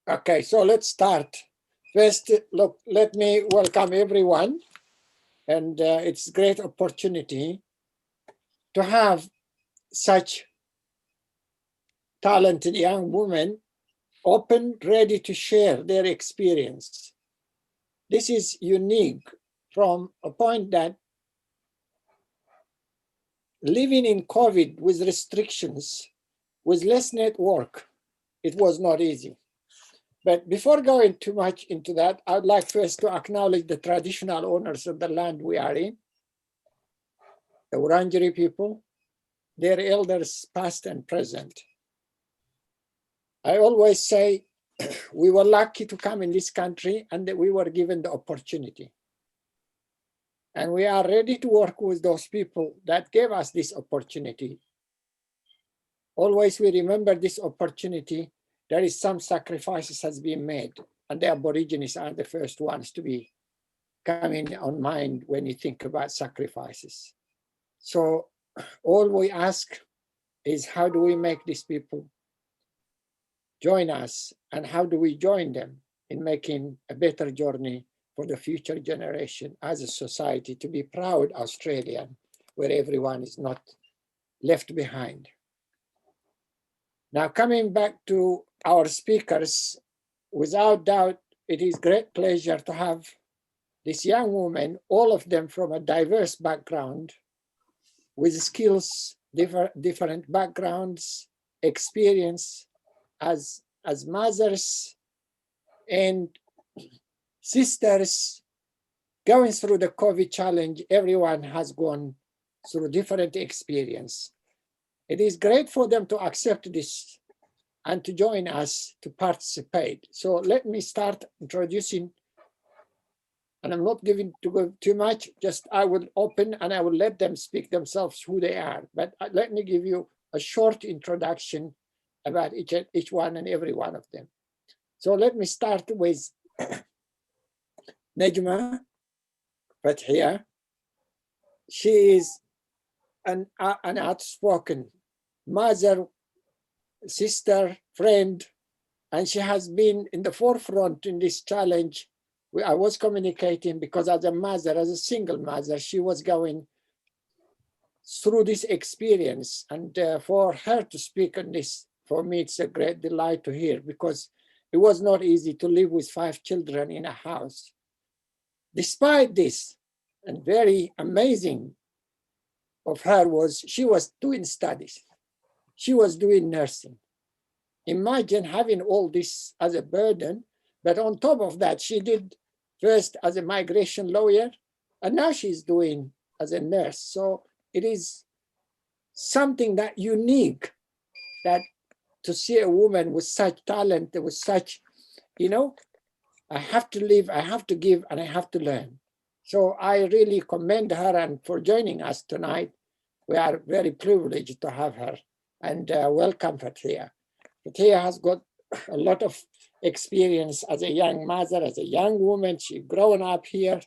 Okay, so let's start. First, look, let me welcome everyone. And it's a great opportunity to have such talented young women open, ready to share their experience. This is unique from a point that living in COVID with restrictions, with less network, it was not easy. But before going too much into that, I'd like first to acknowledge the traditional owners of the land we are in, the Wurundjeri people, their elders past and present. I always say we were lucky to come in this country and that we were given the opportunity. And we are ready to work with those people that gave us this opportunity. Always we remember this opportunity, there is some sacrifices has been made, and the Aborigines are the first ones to be coming on mind when you think about sacrifices. So all we ask is how do we make these people join us, and how do we join them in making a better journey for the future generation as a society to be proud Australian, where everyone is not left behind. Now, coming back to our speakers, without doubt, it is great pleasure to have these young women, all of them from a diverse background, with skills, different backgrounds, experience as mothers and sisters going through the COVID challenge. Everyone has gone through different experience. It is great for them to accept this and to join us to participate. So let me start introducing, and I'm not giving to go too much, just I will open and I will let them speak themselves who they are. But let me give you a short introduction about each one and every one of them. So let me start with Nejma Fathi. She is an outspoken mother, sister, friend, and she has been in the forefront in this challenge. I was communicating because as a mother, as a single mother, she was going through this experience. And for her to speak on this, for me, it's a great delight to hear, because it was not easy to live with 5 children in a house. Despite this, and very amazing of her was, she was doing studies. She was doing nursing. Imagine having all this as a burden, but on top of that, she did first as a migration lawyer, and now she's doing as a nurse. So it is something that unique, that to see a woman with such talent, with such, I have to live, I have to give, and I have to learn. So I really commend her, and for joining us tonight. We are very privileged to have her, and welcome Fathi. Fathi has got a lot of experience as a young mother, as a young woman. She's grown up here,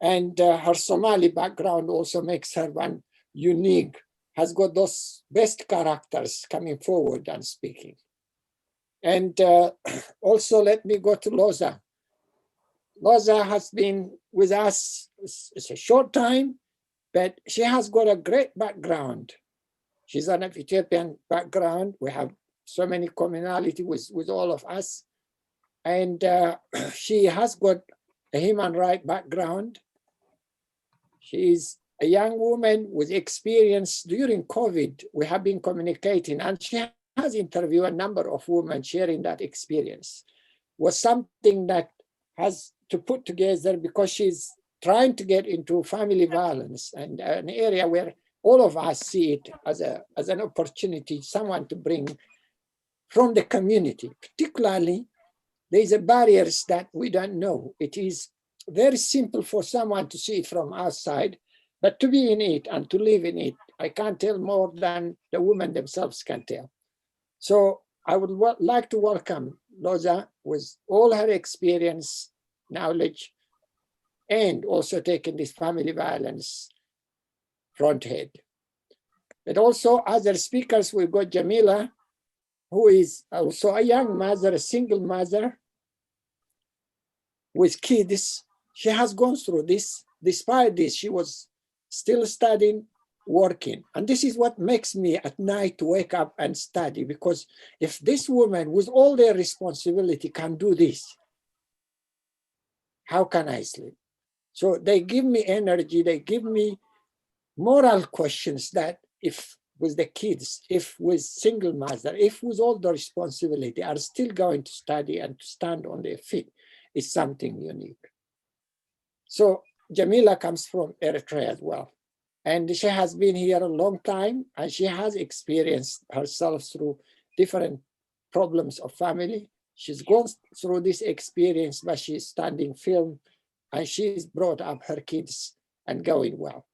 and her Somali background also makes her one unique, has got those best characters coming forward and speaking. And also let me go to Loza. Loza has been with us, it's a short time, but she has got a great background. She's an Ethiopian background. We have so many commonality with all of us. And she has got a human rights background. She's a young woman with experience during COVID. We have been communicating, and she has interviewed a number of women sharing that experience. Was something that has to put together, because she's trying to get into family violence, and an area where all of us see it as an opportunity, someone to bring from the community. Particularly, there's a barriers that we don't know. It is very simple for someone to see it from outside, but to be in it and to live in it, I can't tell more than the women themselves can tell. So I would like to welcome Loza with all her experience, knowledge, and also taking this family violence front head. But also other speakers, we've got Jemila, who is also a young mother, a single mother with kids. She has gone through this. Despite this, she was still studying, working. And this is what makes me at night wake up and study, because if this woman with all their responsibility can do this, how can I sleep? So they give me energy, they give me moral questions that if with the kids, if with single mother, if with all the responsibility are still going to study and to stand on their feet, is something unique. So Jemila comes from Eritrea as well. And she has been here a long time, and she has experienced herself through different problems of family. She's gone through this experience, but she's standing firm, and she's brought up her kids and going well.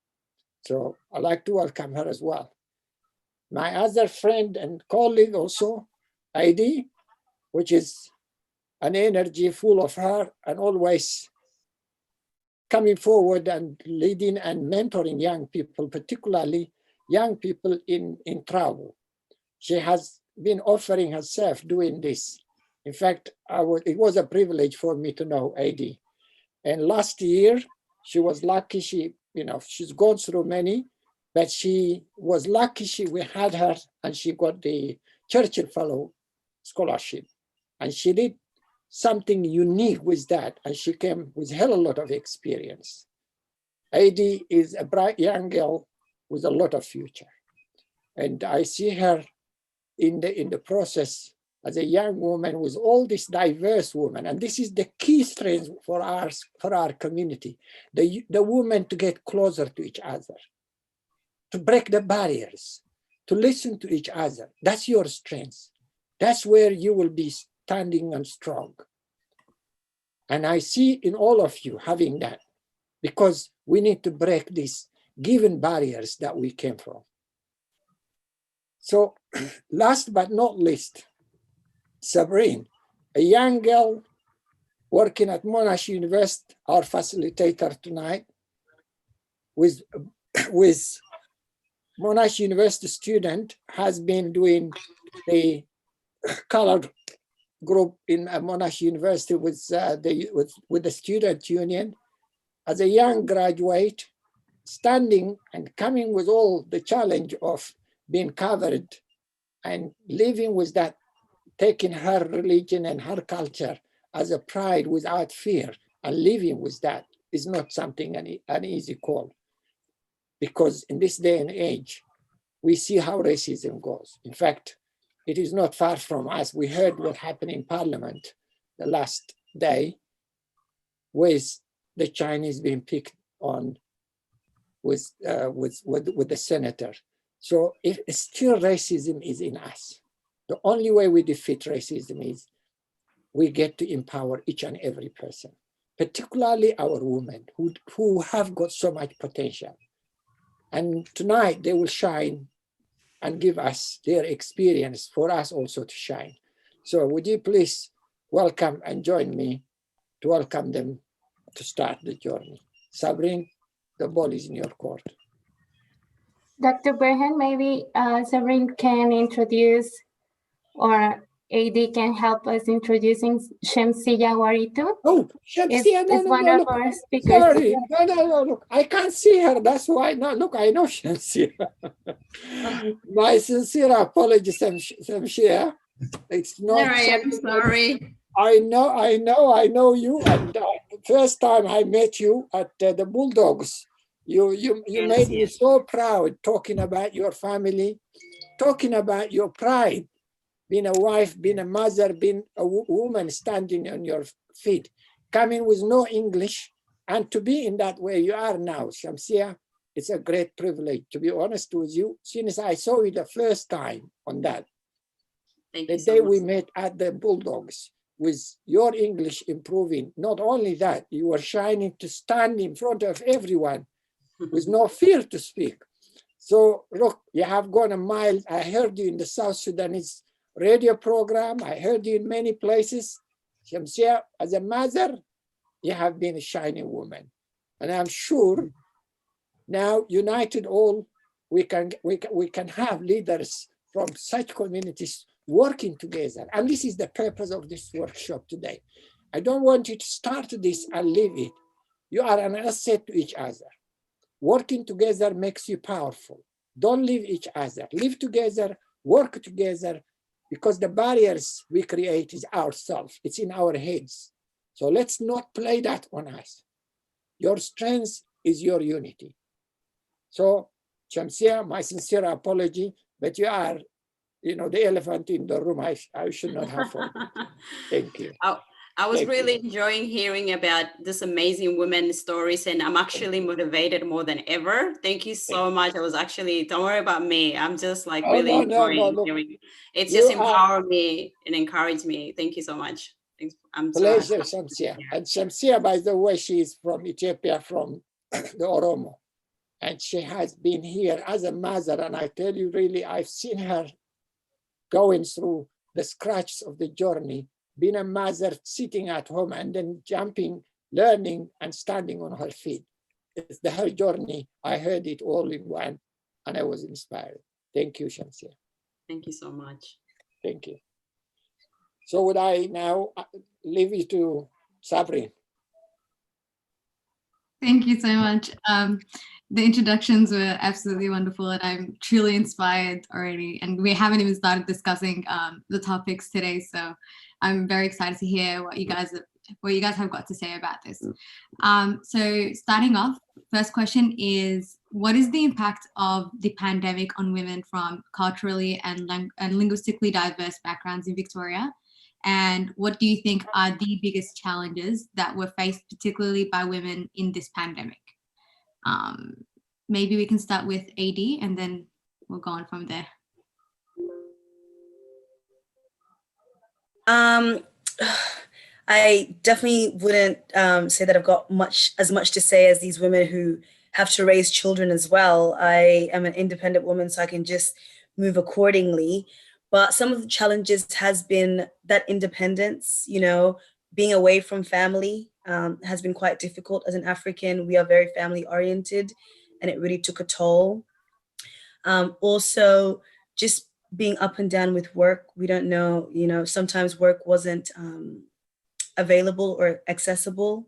So I'd like to welcome her as well. My other friend and colleague also, ID, which is an energy full of her and always coming forward and leading and mentoring young people, particularly young people in travel. She has been offering herself doing this. In fact, it was a privilege for me to know AD. And last year, she was lucky. She's gone through many, but she was lucky we had her, and she got the Churchill Fellow Scholarship. And she did something unique with that, and she came with a hell of a lot of experience. AD is a bright young girl with a lot of future. And I see her in the process as a young woman with all this diverse women. And this is the key strength for our community, the women to get closer to each other, to break the barriers, to listen to each other. That's your strength. That's where you will be standing and strong. And I see in all of you having that, because we need to break these given barriers that we came from. So last but not least, Sabrin, a young girl working at Monash University, our facilitator tonight, with Monash University student, has been doing the colored group in Monash University with the student union. As a young graduate, standing and coming with all the challenge of being covered and living with that, taking her religion and her culture as a pride without fear, and living with that is not something an easy call. Because in this day and age, we see how racism goes. In fact, it is not far from us. We heard what happened in Parliament the last day with the Chinese being picked on with the senator. So if still racism is in us, the only way we defeat racism is we get to empower each and every person, particularly our women who have got so much potential. And tonight they will shine and give us their experience for us also to shine. So would you please welcome and join me to welcome them to start the journey. Sabrin, the ball is in your court. Dr. Berhan, maybe Sabrin can introduce, or AD can help us introducing Shemsiya Waritu. Oh, Shemsiya, no, look, our speakers. Sorry, no, look, I can't see her, that's why. No, look, I know Shemsiya. My sincere apologies, Shemsiya. It's not. There I am, sorry. I know you. And first time I met you at the Bulldogs, you made me so proud, talking about your family, talking about your pride, being a wife, being a mother, being a woman standing on your feet, coming with no English, and to be in that way you are now, Shemsiya. It's a great privilege, to be honest with you, since I saw you the first time on that. Thank the you so day much. we met at the Bulldogs, with your English improving. Not only that, you were shining to stand in front of everyone with no fear to speak. So look, you have gone a mile. I heard you in the South Sudanese radio program. I heard you in many places. Shemsiya, as a mother, you have been a shining woman. And I'm sure now, united all, we can have leaders from such communities working together. And this is the purpose of this workshop today. I don't want you to start this and leave it. You are an asset to each other. Working together makes you powerful. Don't leave each other. Live together, work together, because the barriers we create is ourselves. It's in our heads. So let's not play that on us. Your strength is your unity. So, Shemsiya, my sincere apology, but you are, the elephant in the room. I should not have forgotten. Thank you. I was really enjoying hearing about this amazing women's stories, and I'm actually motivated more than ever. Thank you so much. I was actually, don't worry about me. I'm just like really enjoying hearing. It's just empowered me and encouraged me. Thank you so much. I'm pleasure, Shemsiya. And Shemsiya, by the way, she is from Ethiopia, from the Oromo. And she has been here as a mother. And I tell you, really, I've seen her going through the scratches of the journey, being a mother, sitting at home and then jumping, learning and standing on her feet. It's the whole journey. I heard it all in one and I was inspired. Thank you, Shemsiya. Thank you so much. Thank you. So would I now leave you to Sabrin? Thank you so much. The introductions were absolutely wonderful and I'm truly inspired already. And we haven't even started discussing the topics today. So I'm very excited to hear what you guys have got to say about this. So starting off, first question is, what is the impact of the pandemic on women from culturally and linguistically diverse backgrounds in Victoria? And what do you think are the biggest challenges that were faced particularly by women in this pandemic? Maybe we can start with AD and then we'll go on from there. I definitely wouldn't say that I've got as much to say as these women who have to raise children as well. I am an independent woman, so I can just move accordingly. But some of the challenges has been that independence, being away from family has been quite difficult. As an African, we are very family oriented and it really took a toll. Also, just being up and down with work. We don't know, sometimes work wasn't available or accessible.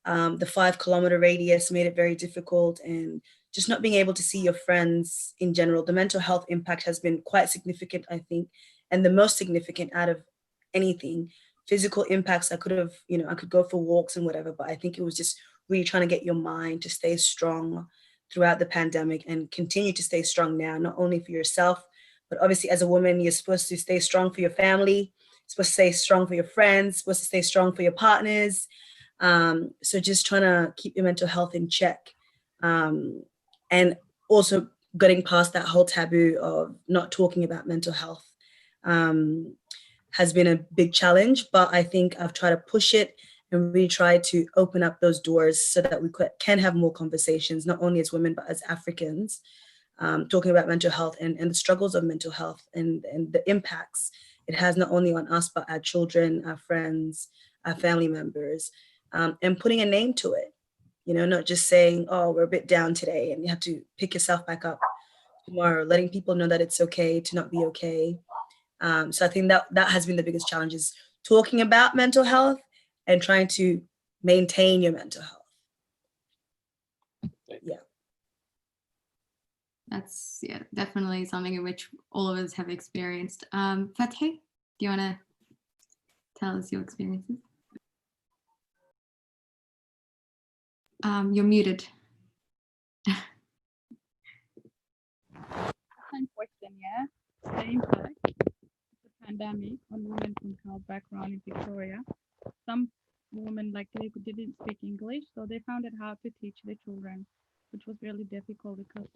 The 5-kilometer radius made it very difficult, and just not being able to see your friends in general. The mental health impact has been quite significant, I think, and the most significant out of anything. Physical impacts, I could go for walks and whatever, but I think it was just really trying to get your mind to stay strong throughout the pandemic and continue to stay strong now, not only for yourself, but obviously as a woman, you're supposed to stay strong for your family, supposed to stay strong for your friends, supposed to stay strong for your partners. So just trying to keep your mental health in check. And also getting past that whole taboo of not talking about mental health has been a big challenge, but I think I've tried to push it and really try to open up those doors so that we can have more conversations, not only as women, but as Africans, talking about mental health and the struggles of mental health and the impacts it has not only on us, but our children, our friends, our family members, and putting a name to it. Not just saying, oh, we're a bit down today and you have to pick yourself back up tomorrow, letting people know that it's okay to not be okay. So I think that has been the biggest challenge, is talking about mental health and trying to maintain your mental health. Yeah. That's definitely something in which all of us have experienced. Fathi, do you want to tell us your experiences? You're muted. Question, the impact of the pandemic on women from Khmer background in Victoria. Some women they didn't speak English, so they found it hard to teach their children, which was really difficult because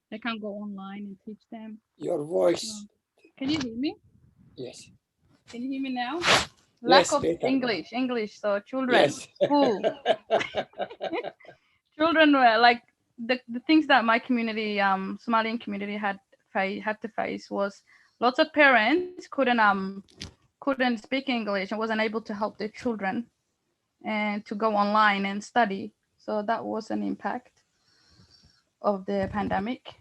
they can't go online and teach them. Your voice. Can you hear me? Yes. Can you hear me now? Yes, Lack of better. English. So children, yes. school. Children were the things that my community, Somalian community had to face was lots of parents couldn't speak English and wasn't able to help their children and to go online and study. So that was an impact of the pandemic.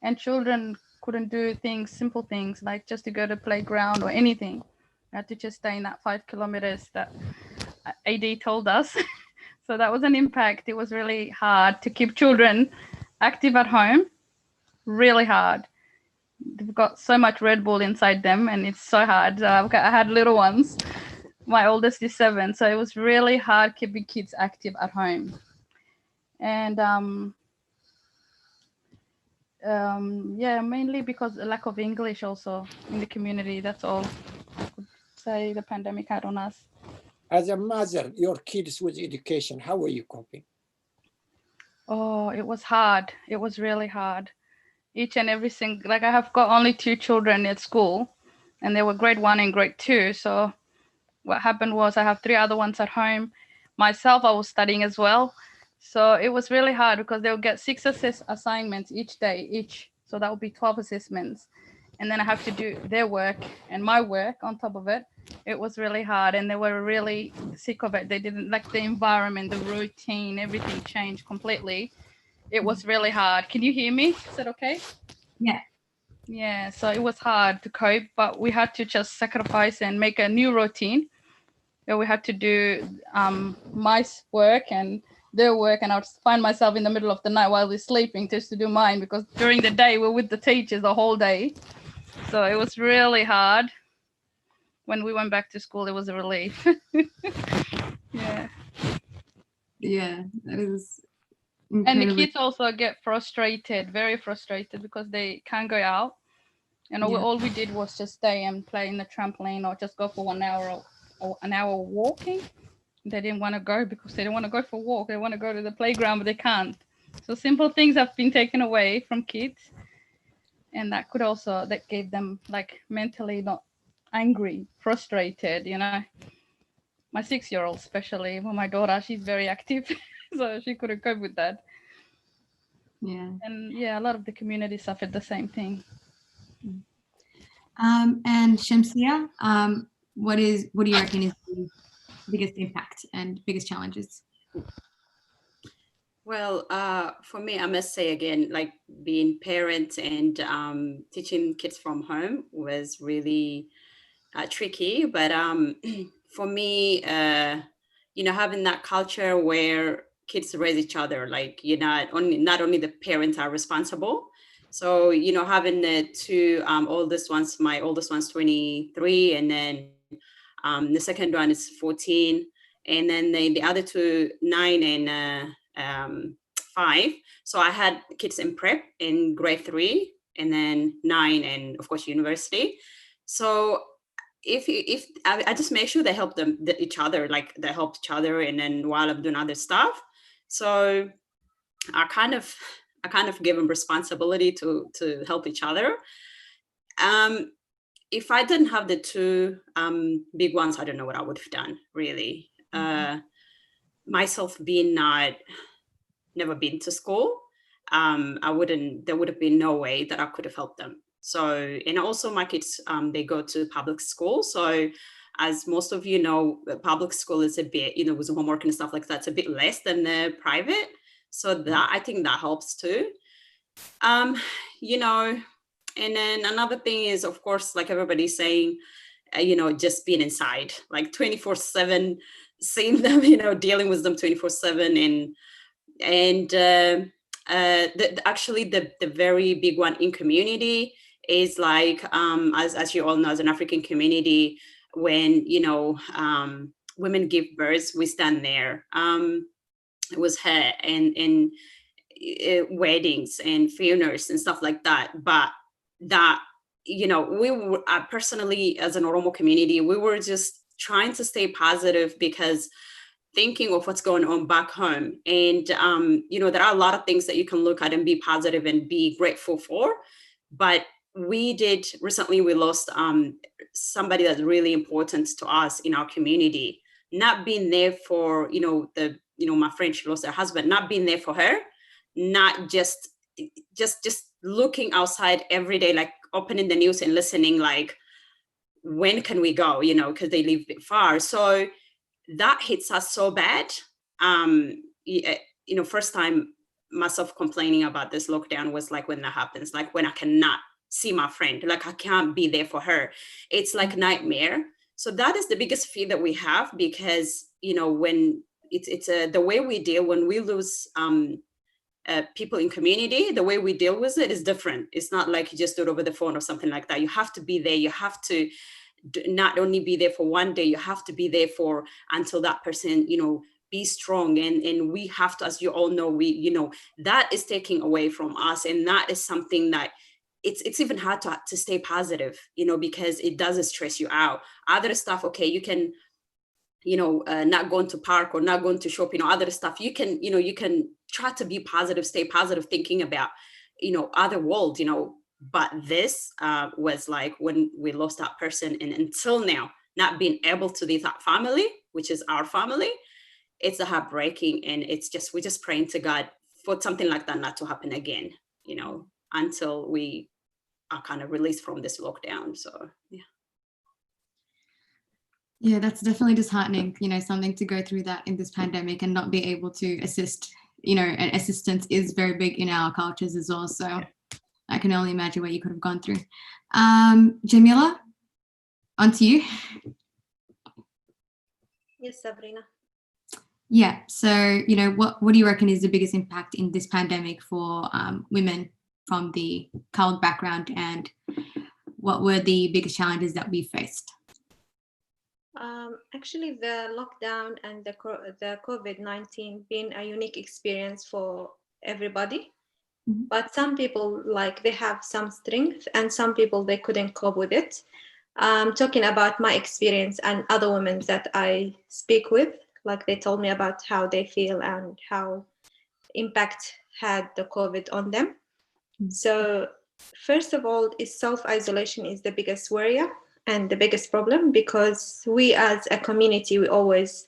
And children couldn't do things, simple things like just to go to playground or anything. I had to just stay in that 5 kilometers that AD told us. So that was an impact. It was really hard to keep children active at home, really hard. They've got so much Red Bull inside them and it's so hard. I had little ones. My oldest is 7, so it was really hard keeping kids active at home. And yeah, mainly because the lack of English also in the community. That's all I could say the pandemic had on us. As a mother, your kids with education, how were you coping? Oh, it was hard. It was really hard. Each and every single, like I have got only 2 children at school and they were grade 1 and grade 2. So what happened was I have 3 other ones at home. Myself, I was studying as well. So it was really hard because they would get 6 assignments each day, So that would be 12 assessments. And then I have to do their work and my work on top of it. It was really hard and they were really sick of it. They didn't like the environment, the routine, everything changed completely. It was really hard. Can you hear me? Is that okay? Yeah. Yeah, so it was hard to cope, but we had to just sacrifice and make a new routine. So we had to do my work and their work, and I'd find myself in the middle of the night while they're sleeping just to do mine, because during the day we're with the teachers the whole day. So it was really hard. When we went back to school, it was a relief. Yeah. Yeah, that is And the incredibly. kids also get frustrated, very frustrated, because they can't go out. And Yeah. all we did was just stay and play in the trampoline or just go for 1 hour or an hour walking. They didn't want to go because they don't want to go for a walk. They want to go to the playground, but they can't. So simple things have been taken away from kids. And that could also, that gave them like mentally not angry, frustrated, you know. My 6-year-old especially, well, my daughter, she's very active. So she couldn't cope with that. Yeah. And yeah, a lot of the community suffered the same thing. And Shemsiya, what do you reckon is the biggest impact and biggest challenges? Well, for me, I must say again, like being parent and teaching kids from home was really tricky. But for me, having that culture where kids raise each other, like not only the parents are responsible. So having the 2 oldest ones, my oldest one's 23, and then the second one is 14, and then the other 2, 9 and 5. So I had kids in prep in grade 3, and then 9, and of course university. So if I just make sure they help each other, like they help each other, and then while I'm doing other stuff. So I kind of give them responsibility to help each other. If I didn't have the 2 big ones, I don't know what I would have done, really. Myself being never been to school, there would have been no way that I could have helped them. So, and also my kids, they go to public school. So as most of you know, public school is a bit, with homework and stuff like that, it's a bit less than the private. So that, I think that helps too. And then another thing is, of course, like everybody's saying, just being inside, like 24/7, seeing them, dealing with them 24/7, and actually the very big one in community is like, as you all know, as an African community, when women give birth, we stand there. It was her and weddings and funerals and stuff like that. But that, we were personally, as an Oromo community, we were just trying to stay positive, because thinking of what's going on back home. And, there are a lot of things that you can look at and be positive and be grateful for. But recently we lost somebody that's really important to us in our community. Not being there for, my friend, she lost her husband, not being there for her, not just looking outside every day, like opening the news and listening, like, when can we go, because they live a bit far. So that hits us so bad. First time myself complaining about this lockdown was like when that happens, like when I cannot see my friend, like I can't be there for her. It's like nightmare. So that is the biggest fear that we have, because, you know, when it's the way we deal when we lose people in community, the way we deal with it is different. It's not like you just do it over the phone or something like that. You have to be there. You have to not only be there for one day, you have to be there for until that person, you know, be strong. And we have to, as you all know, we, you know, that is taking away from us. And that is something that it's even hard to stay positive, you know, because it does stress you out. Other stuff, okay, you can, you know, not going to park or not going to shopping or other stuff, you can, you know, you can try to be positive, stay positive, thinking about, you know, other world, you know. But this was like when we lost that person, and until now, not being able to be that family, which is our family, it's heartbreaking. And it's just, we're just praying to God for something like that not to happen again, you know, until we are kind of released from this lockdown. So, yeah. Yeah, that's definitely disheartening, you know, something to go through that in this pandemic and not be able to assist, you know, and assistance is very big in our cultures as well. So I can only imagine what you could have gone through. Jemila, on to you. Yes, Sabrina. Yeah, so, you know, what do you reckon is the biggest impact in this pandemic for women from the colored background, and what were the biggest challenges that we faced? Actually, the lockdown and the COVID-19 been a unique experience for everybody. Mm-hmm. But some people, like, they have some strength, and some people, they couldn't cope with it. Talking about my experience and other women that I speak with, like, they told me about how they feel and how impact had the COVID on them. Mm-hmm. So first of all, is self-isolation is the biggest worry and the biggest problem, because we as a community, we always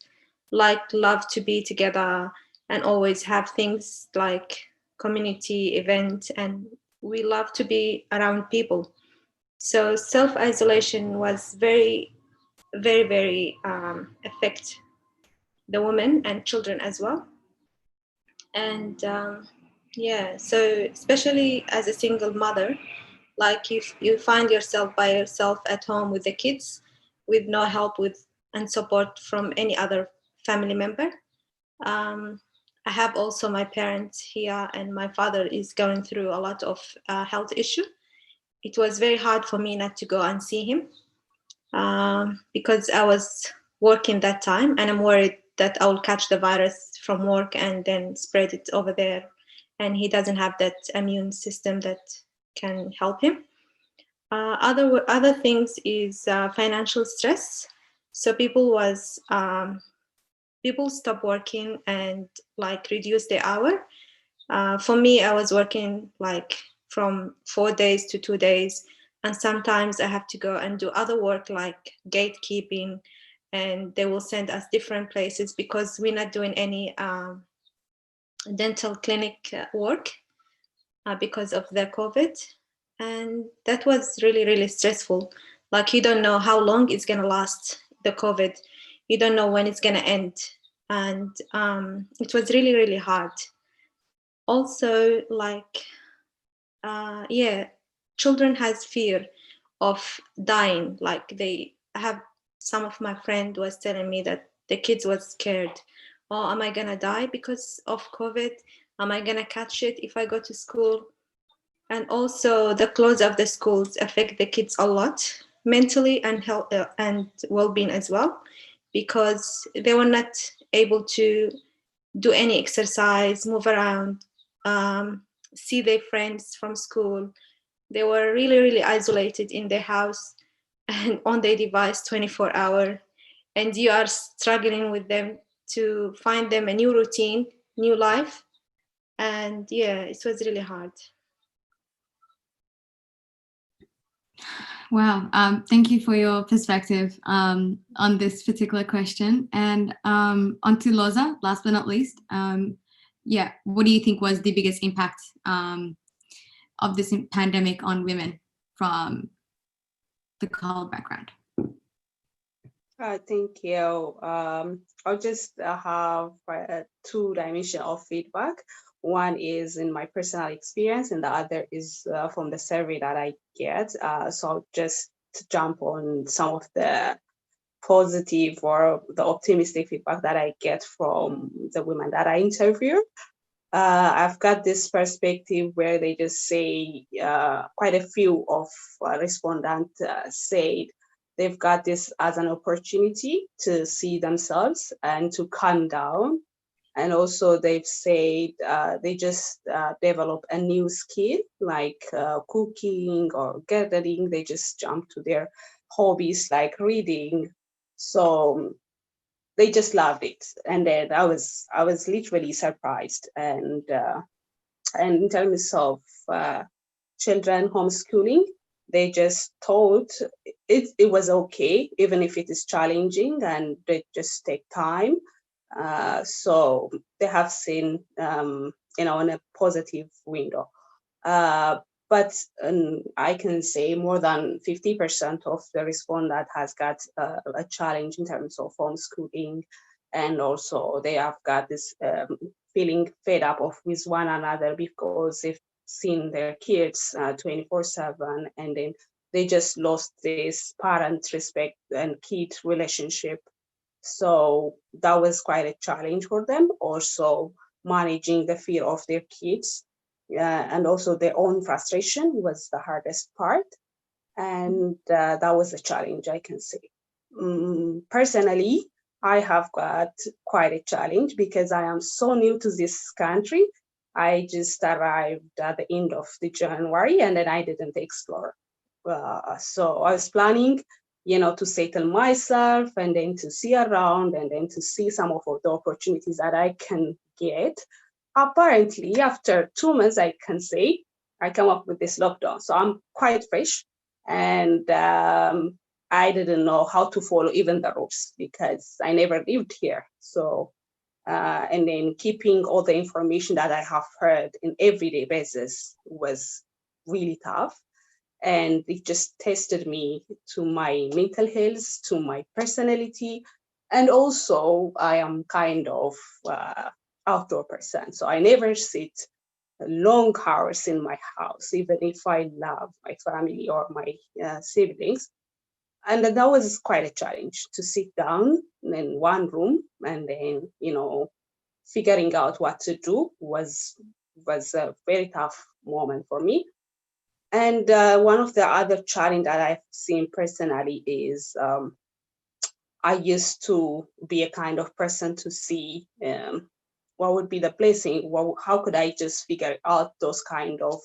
love to be together and always have things like community event, and we love to be around people. So self-isolation was very, very, very affect the women and children as well. And yeah, so especially as a single mother, like you find yourself by yourself at home with the kids, with no help with and support from any other family member. I have also my parents here, and my father is going through a lot of health issue. It was very hard for me not to go and see him because I was working that time, and I'm worried that I will catch the virus from work and then spread it over there. And he doesn't have that immune system that can help him. Other things is financial stress. So people stop working and like reduce their hour. For me, I was working like from 4 days to 2 days, and sometimes I have to go and do other work like gatekeeping, and they will send us different places because we're not doing any dental clinic work because of the COVID. And that was really, really stressful. Like, you don't know how long it's gonna last, the COVID. You don't know when it's gonna end. And it was really, really hard. Also, like, children has fear of dying. Like, some of my friend was telling me that the kids was scared. Oh, am I gonna die because of COVID? Am I gonna catch it if I go to school? And also the close of the schools affect the kids a lot, mentally and health and well-being as well, because they were not able to do any exercise, move around, see their friends from school. They were really, really isolated in their house and on their device 24 hours. And you are struggling with them to find them a new routine, new life. And yeah, it was really hard. Wow, thank you for your perspective on this particular question. And on to Loza, last but not least. What do you think was the biggest impact of this pandemic on women from the colored background? Thank you. I'll just have two dimensions of feedback. One is in my personal experience, and the other is from the survey that I get. So I'll just jump on some of the positive or the optimistic feedback that I get from the women that I interview. I've got this perspective where they just say, quite a few of respondents said they've got this as an opportunity to see themselves and to calm down. And also they've said they just develop a new skill like cooking or gardening. They just jump to their hobbies like reading. So they just loved it. And then I was literally surprised. And in terms of children homeschooling, they just thought it was okay, even if it is challenging, and they just take time. So they have seen, in a positive window. But I can say more than 50% of the respondent has got a challenge in terms of homeschooling, and also they have got this feeling fed up with one another because they've seen their kids 24/7, and then they just lost this parent respect and kid relationship. So that was quite a challenge for them. Also managing the fear of their kids, and also their own frustration was the hardest part. And that was a challenge, I can say. Personally, I have got quite a challenge because I am so new to this country. I just arrived at the end of the January, and then I didn't explore. So I was planning, to settle myself and then to see around and then to see some of the opportunities that I can get. Apparently, after 2 months, I can say, I come up with this lockdown. So I'm quite fresh, and I didn't know how to follow even the rules because I never lived here. So, and then keeping all the information that I have heard in everyday basis was really tough. And it just tested me to my mental health, to my personality. And also I am kind of outdoor person. So I never sit long hours in my house, even if I love my family or my siblings. And that was quite a challenge to sit down in one room and then, figuring out what to do was a very tough moment for me. And one of the other challenge that I've seen personally is I used to be a kind of person to see what would be the blessing. How could I just figure out those kind of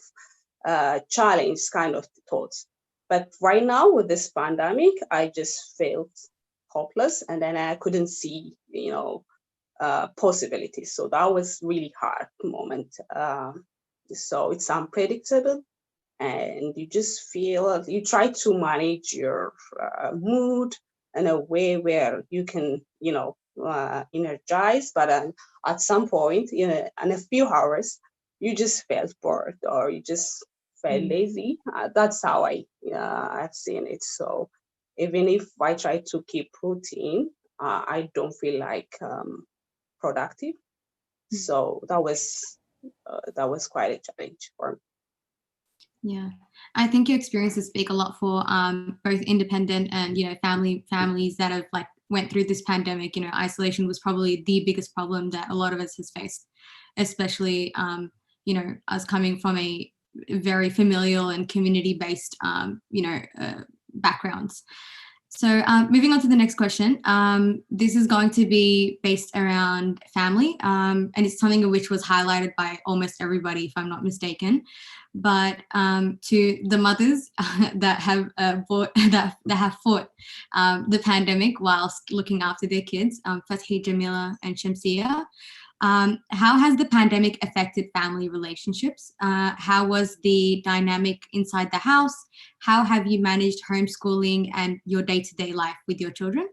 challenge, kind of thoughts? But right now with this pandemic, I just felt hopeless, and then I couldn't see, possibilities. So that was really hard moment. So it's unpredictable. And you just feel, you try to manage your mood in a way where you can, energize, but at some point, in a few hours, you just felt bored or you just felt lazy. That's how I've seen it. So even if I try to keep routine, I don't feel like productive. So that was quite a challenge for me. Yeah, I think your experiences speak a lot for both independent and families that have went through this pandemic. Isolation was probably the biggest problem that a lot of us has faced, especially us coming from a very familial and community-based backgrounds. So moving on to the next question. This is going to be based around family, and it's something which was highlighted by almost everybody, if I'm not mistaken. But to the mothers that have fought the pandemic whilst looking after their kids, Fathi, Jemila, and Shemsiya, how has the pandemic affected family relationships? How was the dynamic inside the house? How have you managed homeschooling and your day-to-day life with your children?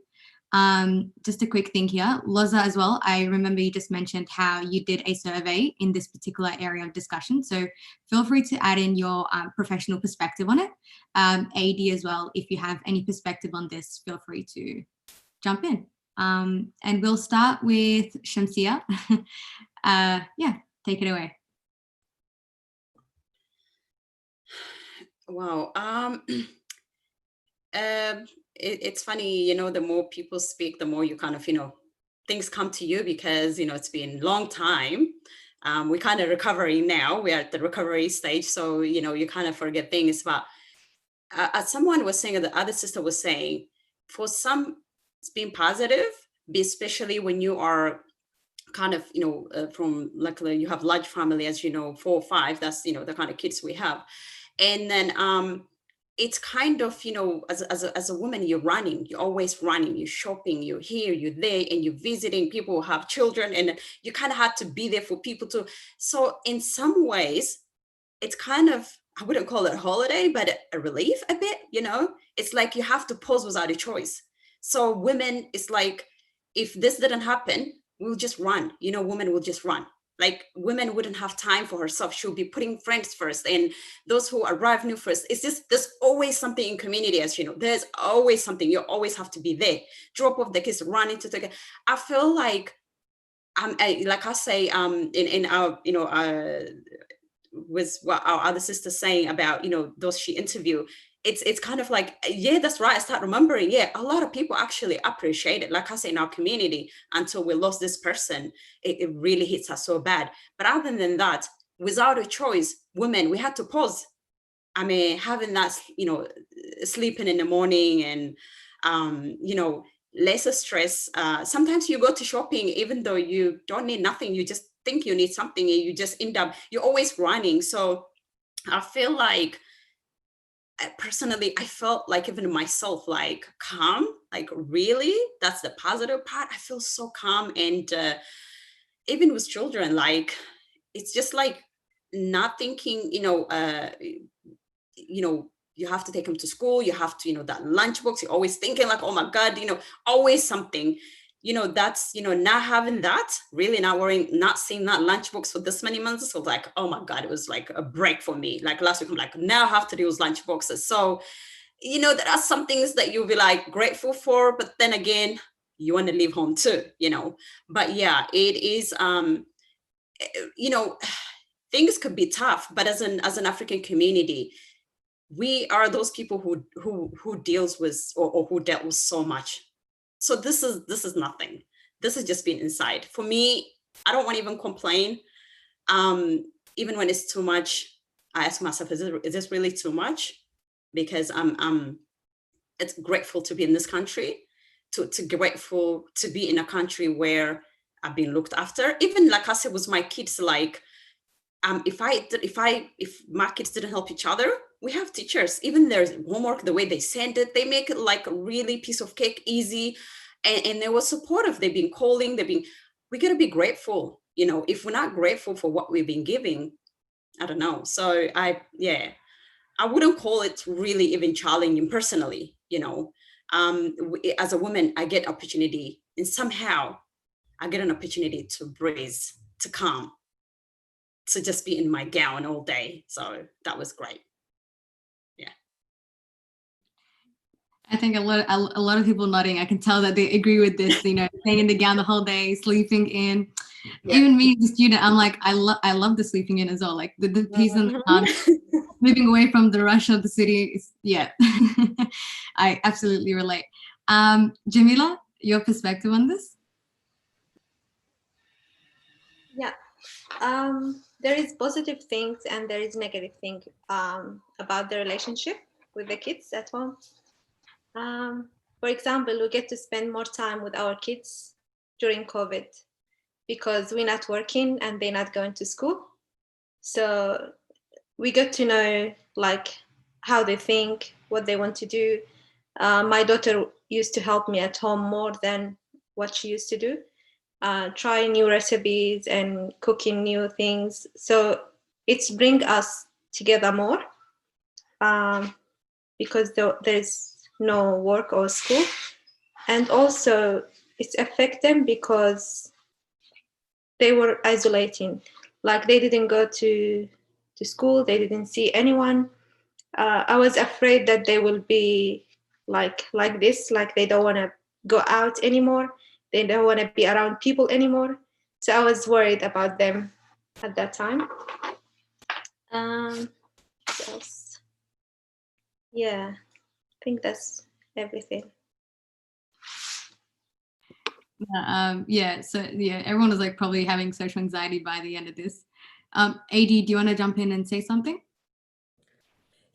Just a quick thing here, Loza as well, I remember you just mentioned how you did a survey in this particular area of discussion. So feel free to add in your professional perspective on it. AD as well, if you have any perspective on this, feel free to jump in. And we'll start with Shemsiya. Yeah, take it away. Wow. It's funny, you know, the more people speak, the more you kind of, you know, things come to you because, you know, it's been a long time. We're kind of recovering now. We're at the recovery stage. So, you know, you kind of forget things. But as someone was saying, the other sister was saying, for some, it's been positive, especially when you are kind of, you know, from luckily you have large family, as you know, 4 or 5, that's, you know, the kind of kids we have. And then it's kind of, you know, as a woman, you're running, you're always running, you're shopping, you're here, you're there, and you're visiting people who have children, and you kind of had to be there for people to. So in some ways, it's kind of, I wouldn't call it a holiday, but a relief a bit, you know. It's like you have to pause without a choice. So women, it's like, if this didn't happen, we'll just run, you know, women will just run. Like women wouldn't have time for herself. She'll be putting friends first and those who arrive new first. It's just, there's always something in community, as you know, there's always something, you always have to be there. Drop off the kids, run into the, I feel like, like I say, in our, you know, with what our other sister's saying about, you know, those she interviewed, it's kind of like, yeah, that's right. I start remembering, yeah, a lot of people actually appreciate it. Like I say, in our community, until we lost this person, it really hits us so bad. But other than that, without a choice, women, we had to pause. I mean, having that, you know, sleeping in the morning and, you know, lesser stress. Sometimes you go to shopping, even though you don't need nothing, you just think you need something and you just end up, you're always running. So I feel like, personally, I felt like even myself, like calm, like really, that's the positive part. I feel so calm. And even with children, like, it's just like not thinking, you know, you have to take them to school, you have to, you know, that lunchbox, you're always thinking like, oh my God, you know, always something, you know, that's, you know, not having that, really not worrying, not seeing that lunchbox for this many months. So like, oh my God, it was like a break for me. Like last week, I'm like, now I have to do those lunchboxes. So, you know, there are some things that you'll be like grateful for, but then again, you want to leave home too, you know. But yeah, it is, you know, things could be tough, but as an African community, we are those people who deals with or who dealt with so much. So this is nothing. This has just been inside. For me, I don't want to even complain. Even when it's too much, I ask myself, is this really too much? Because it's grateful to be in this country, to grateful to be in a country where I've been looked after. Even like I said, with my kids, like if my kids didn't help each other, we have teachers. Even there's homework, the way they send it, they make it like a really piece of cake, easy, and they were supportive. They've been calling. We gotta be grateful. You know, if we're not grateful for what we've been giving, I don't know. So I wouldn't call it really even challenging personally. You know, as a woman, I get opportunity, and somehow I get an opportunity to breathe, to calm, to just be in my gown all day. So that was great. Yeah. I think a lot of people nodding. I can tell that they agree with this, you know, staying in the gown the whole day, sleeping in. Yeah. Even me, the student, I'm like, I love the sleeping in as well. Like the peace and the calm, moving away from the rush of the city. Yeah, I absolutely relate. Jemila, your perspective on this? Yeah. There is positive things and there is negative things about the relationship with the kids at home. For example, we get to spend more time with our kids during COVID because we're not working and they're not going to school. So we get to know like how they think, what they want to do. My daughter used to help me at home more than what she used to do. Trying new recipes and cooking new things. So it's bring us together more because there's no work or school. And also it's affect them because they were isolating. Like they didn't go to school, they didn't see anyone. I was afraid that they will be like this, like they don't want to go out anymore. They don't want to be around people anymore. So I was worried about them. at that time. What else? Yeah, I think that's everything. Yeah, so yeah, everyone is like probably having social anxiety by the end of this. AD, do you want to jump in and say something?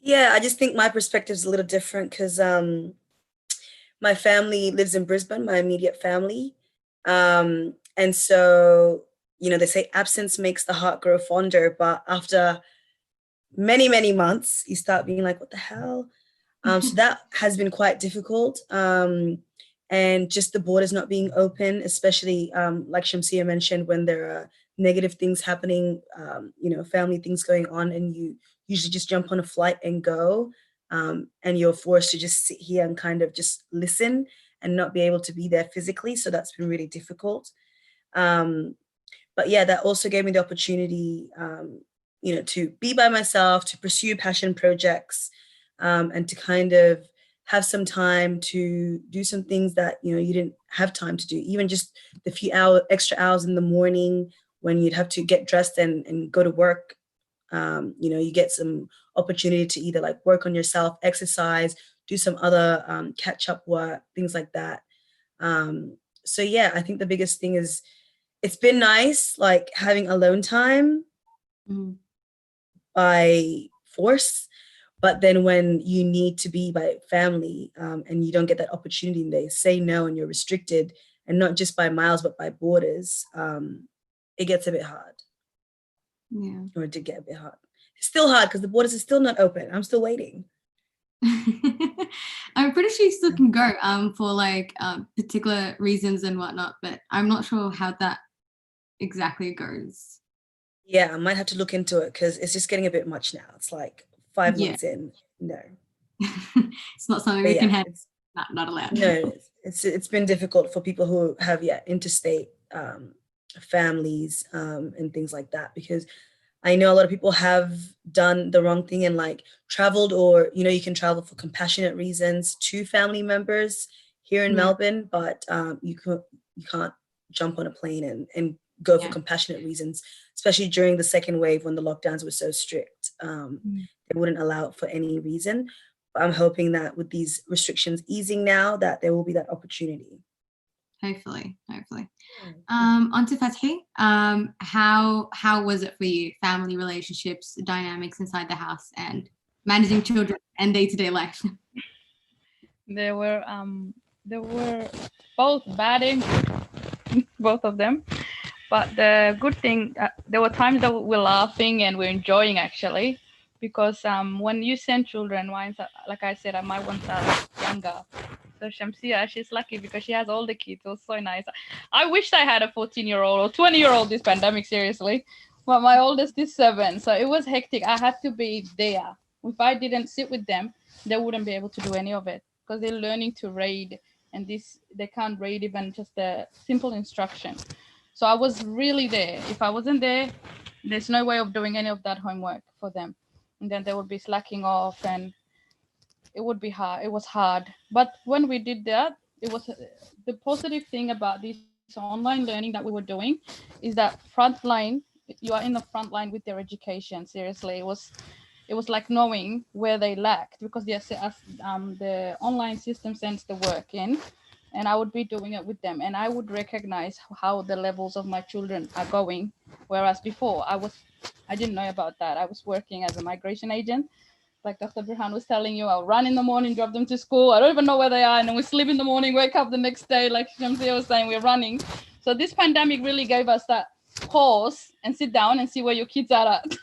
Yeah, I just think my perspective is a little different because my family lives in Brisbane, my immediate family. And so, you know, they say absence makes the heart grow fonder, but after many, many months, you start being like, what the hell? So that has been quite difficult. And just the borders not being open, especially like Shemsiya mentioned, when there are negative things happening, you know, family things going on, and you usually just jump on a flight and go, and you're forced to just sit here and kind of just listen and not be able to be there physically. So that's been really difficult. But yeah, that also gave me the opportunity, you know, to be by myself, to pursue passion projects, and to kind of have some time to do some things that, you know, you didn't have time to do, even just the few extra hours in the morning when you'd have to get dressed and go to work. You know, you get some opportunity to either like work on yourself, exercise, do some other catch up work, things like that. So yeah, I think the biggest thing is it's been nice, like having alone time by force. But then when you need to be by family and you don't get that opportunity and they say no and you're restricted, and not just by miles, but by borders, it gets a bit hard. Yeah. Or it did get a bit hard. It's still hard because the borders are still not open. I'm still waiting. I'm pretty sure you still can go for like particular reasons and whatnot, but I'm not sure how that exactly goes. Yeah, I might have to look into it because it's just getting a bit much now. It's like 5 months in. No. It's not something But we yeah, can have. Not allowed. No, it's been difficult for people who have interstate families and things like that, because I know a lot of people have done the wrong thing and like traveled, or you know, you can travel for compassionate reasons to family members here in Melbourne, but you can't jump on a plane and go for compassionate reasons, especially during the second wave when the lockdowns were so strict. They wouldn't allow it for any reason. But I'm hoping that with these restrictions easing now, that there will be that opportunity. Hopefully. On to Fathi. How was it for you? Family relationships, dynamics inside the house, and managing children and day-to-day life. There were both bad and good, both of them. But the good thing, there were times that we're laughing and we're enjoying actually, because when you send children, like I said, my ones are younger. So Shemsiya, she's lucky because she has all the kids. It was so nice. I wished I had a 14-year-old or 20-year-old this pandemic, seriously. But my oldest is 7. So it was hectic. I had to be there. If I didn't sit with them, they wouldn't be able to do any of it because they're learning to read. And they can't read even just a simple instruction. So I was really there. If I wasn't there, there's no way of doing any of that homework for them. And then they would be slacking off and it would be hard. It was hard. But when we did that, it was the positive thing about this online learning that we were doing is that frontline, you are in the front line with their education. Seriously, it was like knowing where they lacked, because the online system sends the work in, and I would be doing it with them, and I would recognize how the levels of my children are going. Whereas before I didn't know about that. I was working as a migration agent. Like Dr. Burhan was telling you, I'll run in the morning, drop them to school. I don't even know where they are. And then we sleep in the morning, wake up the next day. Like Shemsiya was saying, we're running. So this pandemic really gave us that pause and sit down and see where your kids are at.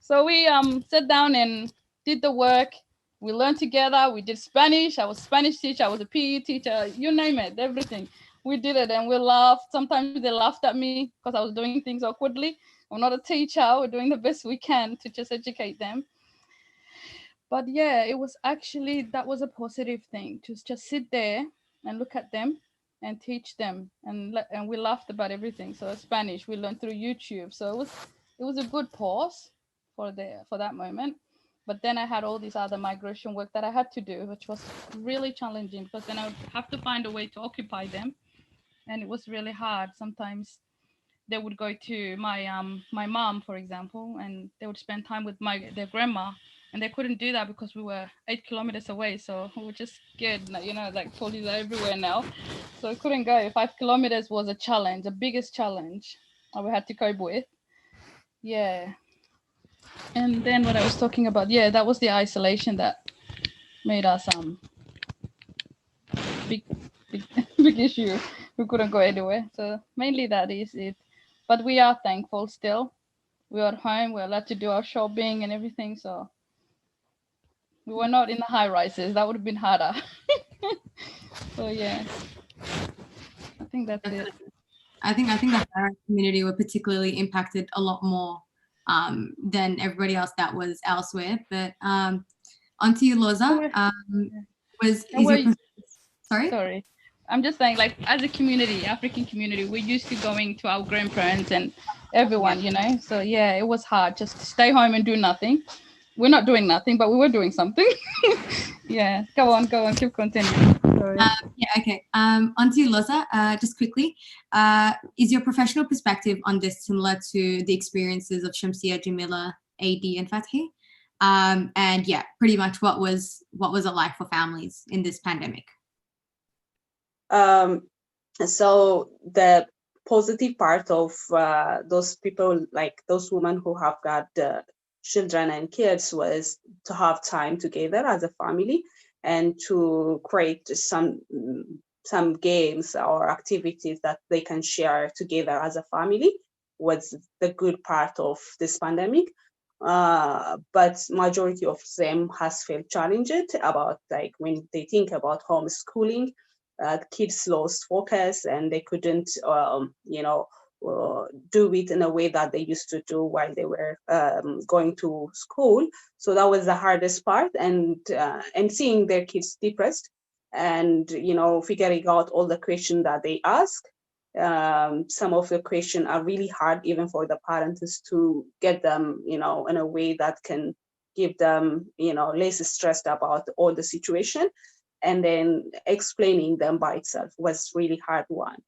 So we sat down and did the work. We learned together. We did Spanish. I was a Spanish teacher. I was a PE teacher. You name it, everything. We did it and we laughed. Sometimes they laughed at me because I was doing things awkwardly. I'm not a teacher. We're doing the best we can to just educate them. But yeah, that was a positive thing, to just sit there and look at them and teach them, and we laughed about everything. So Spanish we learned through YouTube. So it was a good pause for that moment. But then I had all these other migration work that I had to do, which was really challenging, because then I would have to find a way to occupy them, and it was really hard. Sometimes they would go to my mom, for example, and they would spend time with their grandma, and they couldn't do that because we were 8 kilometers away. So we were just scared, you know, like police are everywhere now. So we couldn't go. 5 kilometers was a challenge, the biggest challenge we had to cope with. Yeah. And then what I was talking about, yeah, that was the isolation that made us big big issue. We couldn't go anywhere. So mainly that is it. But we are thankful still. We are at home, we're allowed to do our shopping and everything. So we were not in the high rises. That would have been harder. So yeah. I think that's it. I think the higher community were particularly impacted a lot more than everybody else that was elsewhere. But onto you, Loza. Sorry. I'm just saying, like, as a community, African community, we're used to going to our grandparents and everyone, you know. So yeah, it was hard just to stay home and do nothing. We're not doing nothing, but we were doing something. Yeah, go on, keep continuing. Sorry. Yeah, okay. Onto you, Loza. Just quickly, is your professional perspective on this similar to the experiences of Shemsiya, Jemila, AD, and Fathi? And yeah, pretty much what was it like for families in this pandemic? So the positive part of those people, like those women who have got children and kids, was to have time together as a family and to create some games or activities that they can share together as a family was the good part of this pandemic. But majority of them has felt challenged about, like, when they think about homeschooling, kids lost focus and they couldn't, do it in a way that they used to do while they were going to school. So that was the hardest part, and seeing their kids depressed and, figuring out all the questions that they ask. Some of the questions are really hard even for the parents to get them, in a way that can give them, less stressed about all the situation. And then explaining them by itself was really hard one.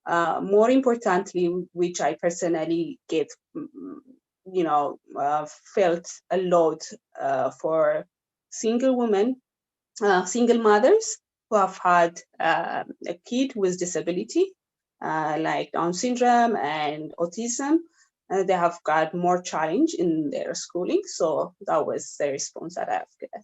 More importantly, which I personally felt a lot for single women, single mothers who have had a kid with disability, like Down syndrome and autism. They have got more challenge in their schooling. So that was the response that I've got.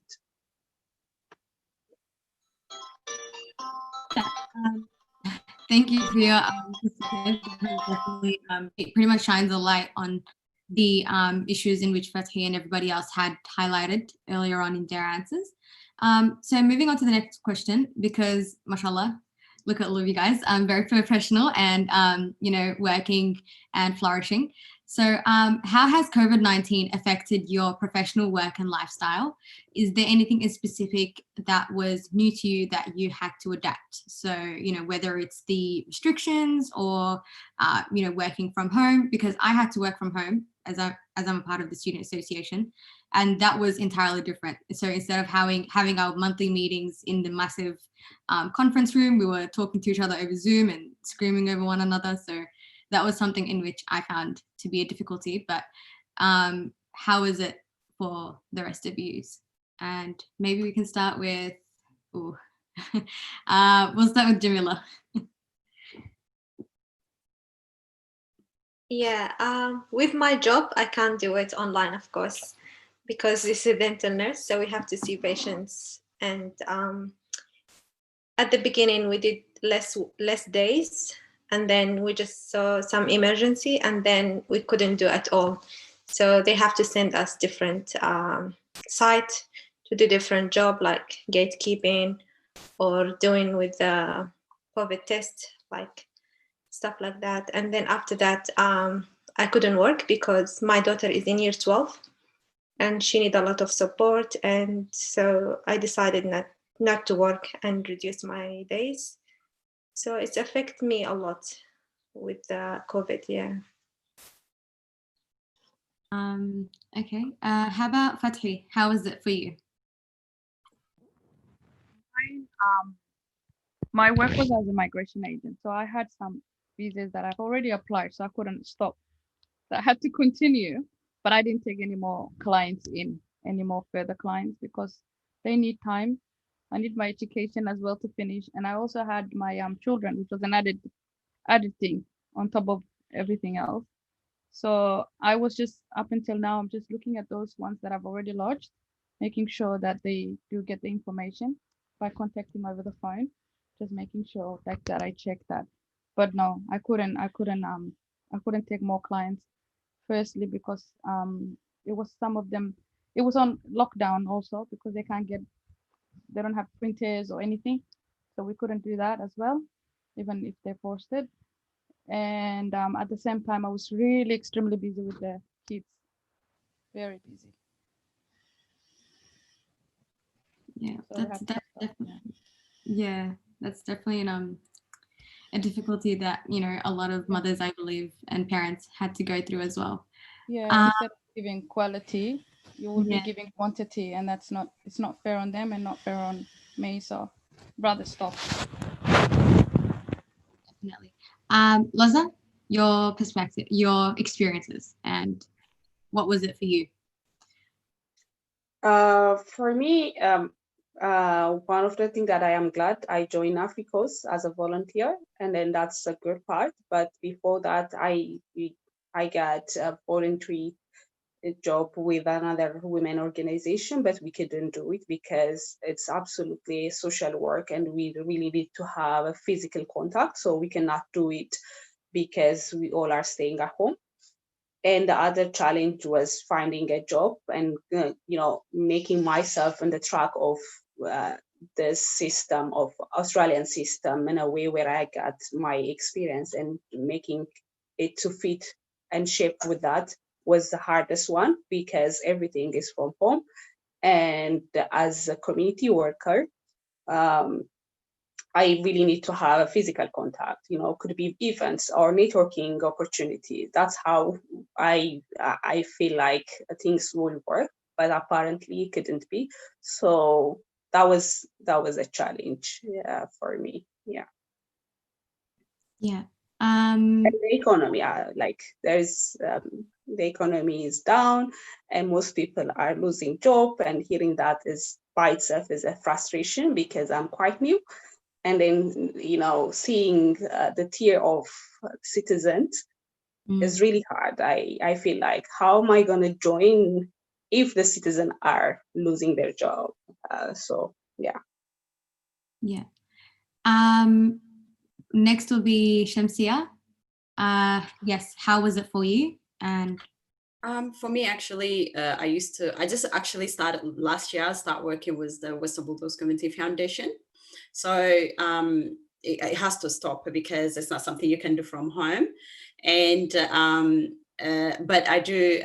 Thank you for your perspective. Definitely, it pretty much shines a light on the issues in which Fathi and everybody else had highlighted earlier on in their answers. So moving on to the next question, because mashallah, look at all of you guys, very professional and working and flourishing. So how has COVID-19 affected your professional work and lifestyle? Is there anything in specific that was new to you that you had to adapt? So, whether it's the restrictions or, working from home, because I had to work from home as I'm a part of the student association, and that was entirely different. So instead of having our monthly meetings in the massive conference room, we were talking to each other over Zoom and screaming over one another. So that was something in which I found to be a difficulty. But how is it for the rest of you? And maybe we can start with, we'll start with Jemila. Yeah, with my job, I can't do it online, of course, because it's a dental nurse, so we have to see patients. And at the beginning, we did less days, and then we just saw some emergency, and then we couldn't do at all. So they have to send us different site to do different job, like gatekeeping or doing with the COVID test, like stuff like that. And then after that, I couldn't work because my daughter is in year 12 and she needs a lot of support. And so I decided not to work and reduce my days. So it's affected me a lot with the COVID, yeah. Okay, how about Fathi? How was it for you? My work was as a migration agent, so I had some visas that I've already applied, so I couldn't stop. So I had to continue, but I didn't take any more clients in, any more further clients, because they need time. I need my education as well to finish, and I also had my children, which was an added thing on top of everything else. So I was just, up until now, I'm just looking at those ones that I've already lodged, making sure that they do get the information by contacting over the phone, just making sure like that I check that. But no, I couldn't take more clients. Firstly, because it was some of them, it was on lockdown also, because they don't have printers or anything. So we couldn't do that as well, even if they forced it. And at the same time, I was really extremely busy with the kids, very busy. Yeah, So that's definitely a difficulty that, you know, a lot of mothers, I believe, and parents had to go through as well. Yeah, instead of giving quality, you will be giving quantity, and it's not fair on them and not fair on me. So rather stop. Definitely. Loza, your perspective, your experiences, and what was it for you? For me, one of the things that I am glad I joined Africause as a volunteer, and then that's a good part. But before that, I got a voluntary job with another women organization, but we couldn't do it because it's absolutely social work, and we really need to have a physical contact. So we cannot do it because we all are staying at home. And the other challenge was finding a job and making myself on the track of the system of Australian system in a way where I got my experience, and making it to fit and shape with that was the hardest one, because everything is from home. And as a community worker, I really need to have a physical contact, could be events or networking opportunity. That's how I feel like things will work, but apparently it couldn't be. So that was a challenge for me. Yeah. Yeah. And the economy, there's the economy is down, and most people are losing job, and hearing that is by itself is a frustration, because I'm quite new. And then, seeing the tier of citizens is really hard. I feel like, how am I going to join if the citizens are losing their job? So, yeah. Yeah. Next will be Shemsiya. Yes, how was it for you? And for me, actually, I just actually started last year. I started working with the Western Bulldogs Community Foundation. So it has to stop, because it's not something you can do from home. And but I do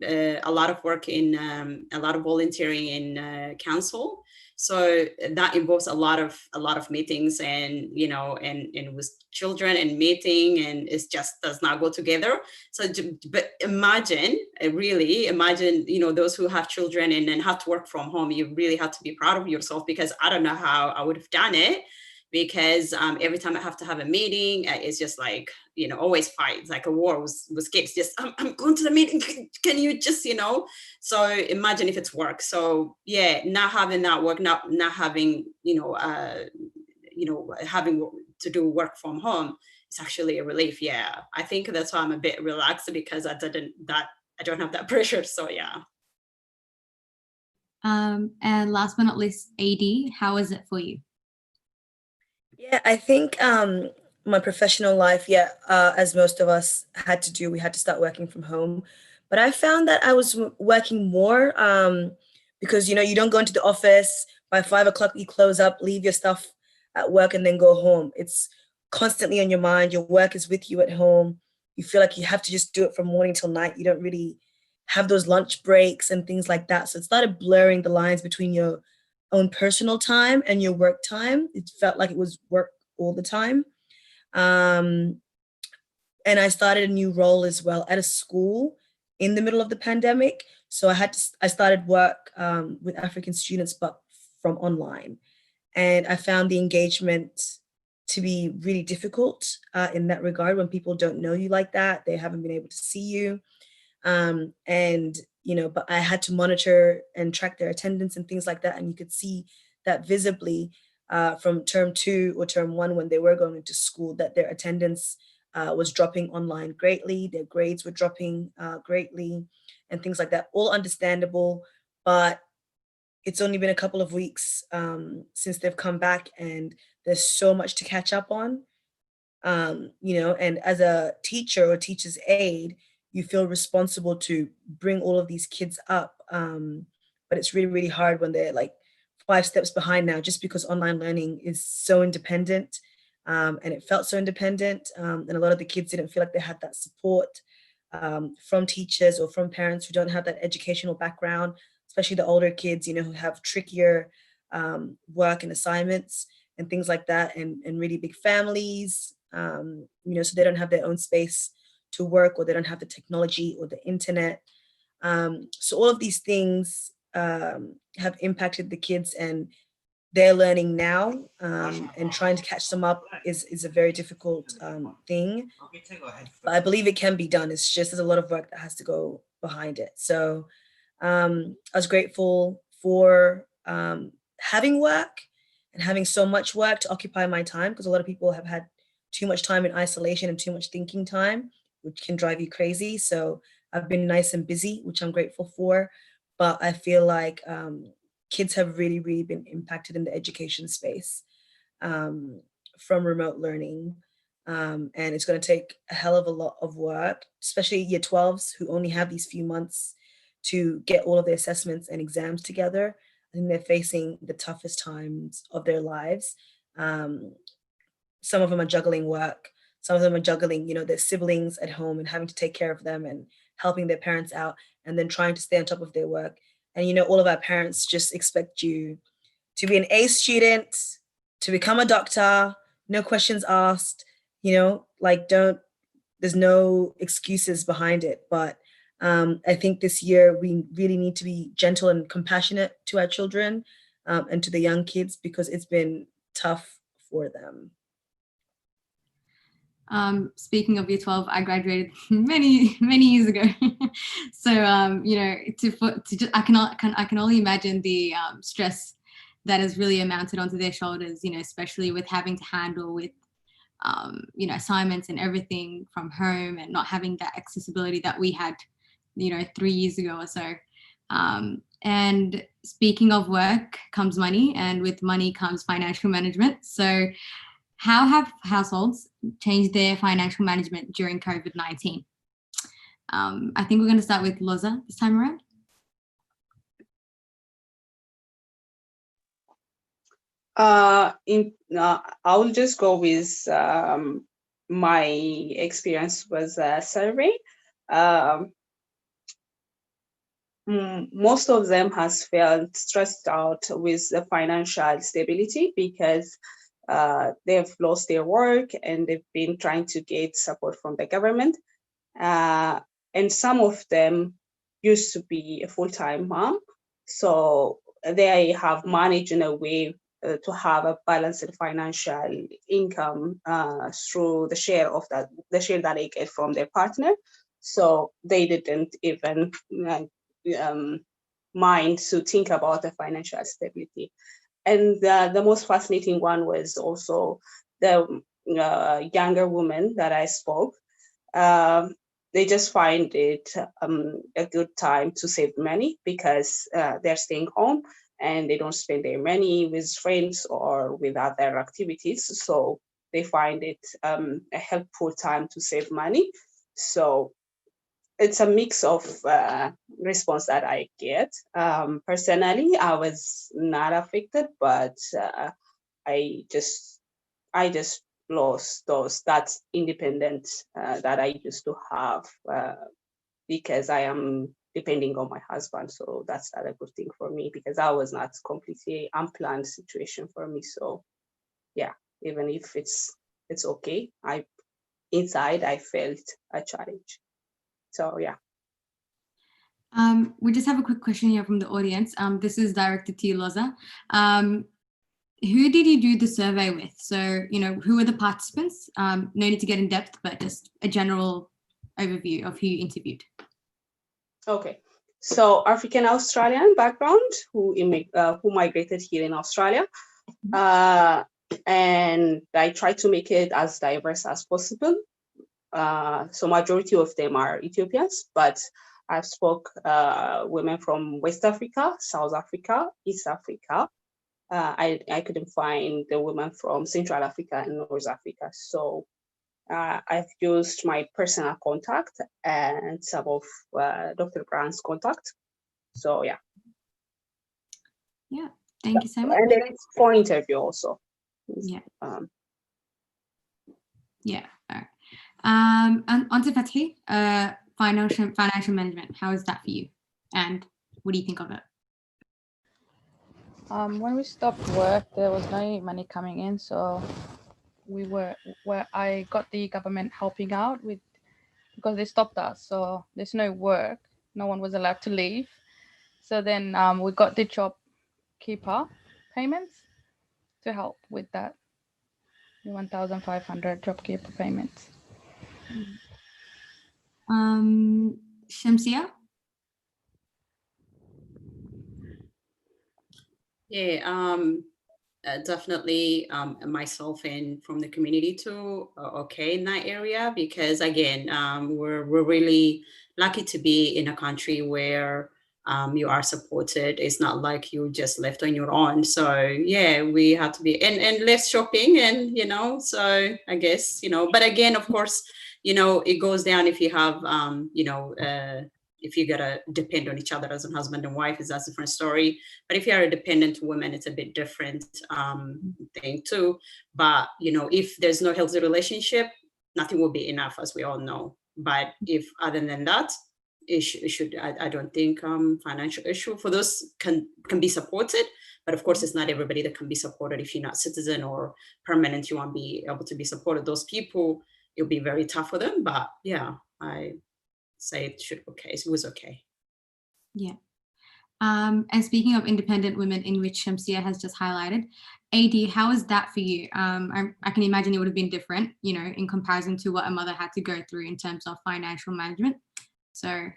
a lot of work in a lot of volunteering in council. So that involves a lot of meetings, and and with children and meeting, and it just does not go together. So but imagine those who have children and then have to work from home. You really have to be proud of yourself, because I don't know how I would have done it, because every time I have to have a meeting, it's just like, always fights, like a war with kids. Just I'm going to the meeting. Can you just, So imagine if it's work. So yeah, not having that work, not having, having to do work from home, it's actually a relief. Yeah, I think that's why I'm a bit relaxed, because I don't have that pressure. So yeah. And last but not least, AD, how is it for you? Yeah, I think my professional life, as most of us had to do, we had to start working from home. But I found that I was working more because, you don't go into the office, by 5 o'clock, you close up, leave your stuff at work, and then go home. It's constantly on your mind. Your work is with you at home. You feel like you have to just do it from morning till night. You don't really have those lunch breaks and things like that. So it started blurring the lines between your own personal time and your work time. It felt like it was work all the time. And I started a new role as well at a school in the middle of the pandemic. So I started work with African students, but from online. And I found the engagement to be really difficult in that regard when people don't know you like that. They haven't been able to see you. And, you know, but I had to monitor and track their attendance and things like that. And you could see that visibly from term 2 or term 1 when they were going into school, that their attendance was dropping online greatly. Their grades were dropping greatly and things like that. All understandable, but it's only been a couple of weeks since they've come back and there's so much to catch up on. You know, and as a teacher or teacher's aide, you feel responsible to bring all of these kids up. But it's really, really hard when they're like 5 steps behind now, just because online learning is so independent and it felt so independent. And a lot of the kids didn't feel like they had that support from teachers or from parents who don't have that educational background, especially the older kids, you know, who have trickier work and assignments and things like that, and really big families, you know, so they don't have their own space to work, or they don't have the technology or the internet. So all of these things have impacted the kids, and they're learning now, and trying to catch them up is a very difficult thing. But I believe it can be done. It's just there's a lot of work that has to go behind it. So I was grateful for having work and having so much work to occupy my time, because a lot of people have had too much time in isolation and too much thinking time, which can drive you crazy. So I've been nice and busy, which I'm grateful for. But I feel like kids have really, really been impacted in the education space from remote learning. And it's going to take a hell of a lot of work, especially year 12s who only have these few months to get all of their assessments and exams together. I think they're facing the toughest times of their lives. Some of them are juggling work. Some of them are juggling, you know, their siblings at home and having to take care of them and helping their parents out, and then trying to stay on top of their work. And, you know, all of our parents just expect you to be an A student, to become a doctor, no questions asked, you know, like there's no excuses behind it. But I think this year we really need to be gentle and compassionate to our children and to the young kids, because it's been tough for them. Speaking of year 12, I graduated many years ago. So you know, I can only imagine the stress that has really amounted onto their shoulders, you know, especially with having to handle with you know, assignments and everything from home, and not having that accessibility that we had, you know, 3 years ago or so. And speaking of work comes money, and with money comes financial management. So how have households changed their financial management during COVID-19? I think we're going to start with Loza this time around. I will just go with my experience was survey. Most of them has felt stressed out with the financial stability, because they've lost their work and they've been trying to get support from the government. And some of them used to be a full-time mom, so they have managed in a way to have a balanced financial income through the share that they get from their partner. So they didn't even mind to think about the financial stability. And the most fascinating one was also the younger woman that I spoke. They just find it a good time to save money, because they're staying home and they don't spend their money with friends or with other activities. So they find it a helpful time to save money. So it's a mix of response that I get. Personally, I was not affected, but I just lost that independence that I used to have because I am depending on my husband. So that's not a good thing for me, because that was not completely unplanned situation for me. So yeah, even if it's okay, inside I felt a challenge. So yeah. We just have a quick question here from the audience. This is directed to you, Loza. who did you do the survey with? So, you know, who were the participants? No need to get in depth, but just a general overview of who you interviewed. Okay, so African Australian background who migrated here in Australia, and I try to make it as diverse as possible. So majority of them are Ethiopians, but I've spoke women from West Africa, South Africa, East Africa. I couldn't find the women from Central Africa and North Africa. So I've used my personal contact and some of Dr. Brown's contact. So yeah. Yeah, thank you so much. And then it's for interview also. Yeah. Yeah. All right. And on to Fathi, financial management. How is that for you? And what do you think of it? When we stopped work, there was no money coming in, so I got the government helping out with, because they stopped us, so there's no work, no one was allowed to leave. So then we got the job keeper payments to help with that, the 1,500 job keeper payments. Shemsiya? Yeah, definitely myself and from the community too, okay in that area, because again, we're really lucky to be in a country where you are supported. It's not like you just left on your own. So yeah, we have to be, and less shopping, and you know, so I guess, you know, but again, of course, you know, it goes down if you have you know, if you gotta depend on each other as a husband and wife, is that's a different story. But if you're a dependent woman, it's a bit different thing too. But you know, if there's no healthy relationship, nothing will be enough, as we all know. But if other than that, it should I don't think financial issue for those can be supported. But of course, it's not everybody that can be supported. If you're not citizen or permanent, you won't be able to be supported. Those people, it'll be very tough for them. But yeah, I say it was okay. Yeah. And speaking of independent women, in which Shemsiya has just highlighted, AD, how is that for you? I can imagine it would have been different, you know, in comparison to what a mother had to go through in terms of financial management. So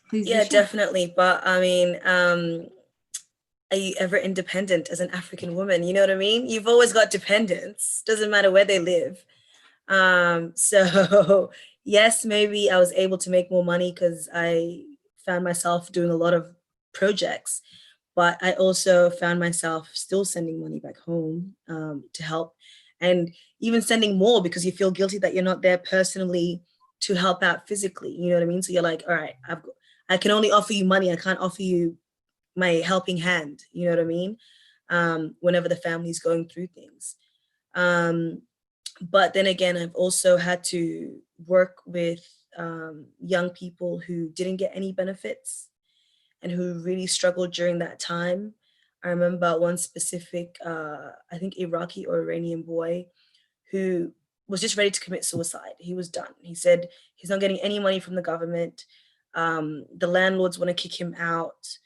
please. Yeah, definitely. But I mean, are you ever independent as an African woman? You know what I mean? You've always got dependents, doesn't matter where they live. So yes, maybe I was able to make more money because I found myself doing a lot of projects, but I also found myself still sending money back home to help, and even sending more because you feel guilty that you're not there personally to help out physically. You know what I mean? So you're like, all right, I can only offer you money. I can't offer you my helping hand. You know what I mean? Whenever the family's going through things. But then again, I've also had to work with young people who didn't get any benefits and who really struggled during that time. I remember one specific, I think Iraqi or Iranian boy who was just ready to commit suicide. He was done. He said he's not getting any money from the government. The landlords want to kick him out.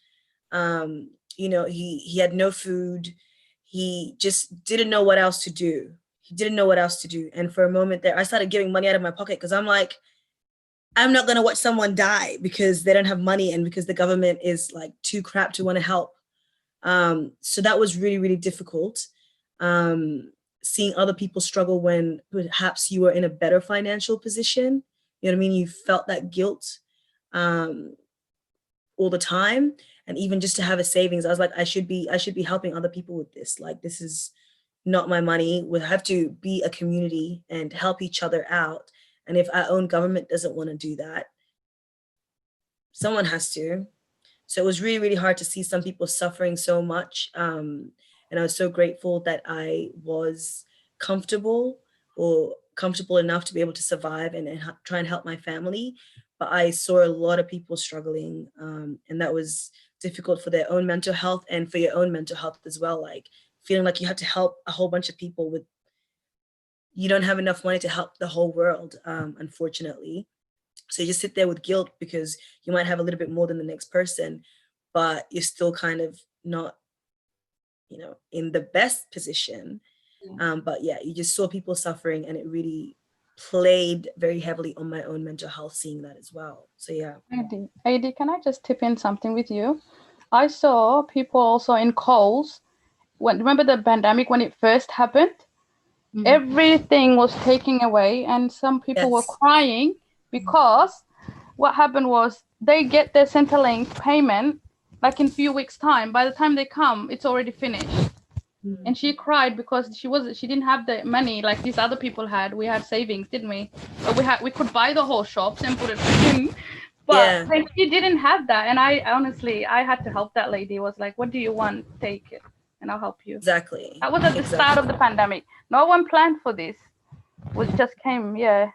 You know, he had no food. He just didn't know what else to do. And for a moment there, I started giving money out of my pocket because I'm like, I'm not going to watch someone die because they don't have money and because the government is like too crap to want to help. So that was really, really difficult. Seeing other people struggle when perhaps you were in a better financial position. You know what I mean? You felt that guilt all the time. And even just to have a savings, I was like, I should be helping other people with this. Like, this is not my money. We have to be a community and help each other out. And if our own government doesn't want to do that, someone has to. So it was really, really hard to see some people suffering so much. And I was so grateful that I was comfortable enough to be able to survive and try and help my family. But I saw a lot of people struggling, and that was difficult for their own mental health and for your own mental health as well. Like feeling like you have to help a whole bunch of people with, you don't have enough money to help the whole world, unfortunately. So you just sit there with guilt because you might have a little bit more than the next person, but you're still kind of not in the best position. But yeah, you just saw people suffering, and it really played very heavily on my own mental health, seeing that as well. So yeah. AD, can I just tip in something with you? I saw people also in calls. Remember the pandemic when it first happened? Everything was taken away, and some people were crying because what happened was they get their Centrelink payment like in a few weeks' time. By the time they come, it's already finished. And she cried because she didn't have the money like these other people had. We had savings, didn't we? But we could buy the whole shops and put it in. But she didn't have that. And I honestly had to help that lady. It was like, what do you want? Take it and I'll help you. Exactly. That was at the start of the pandemic. No one planned for this. It just came. Yeah.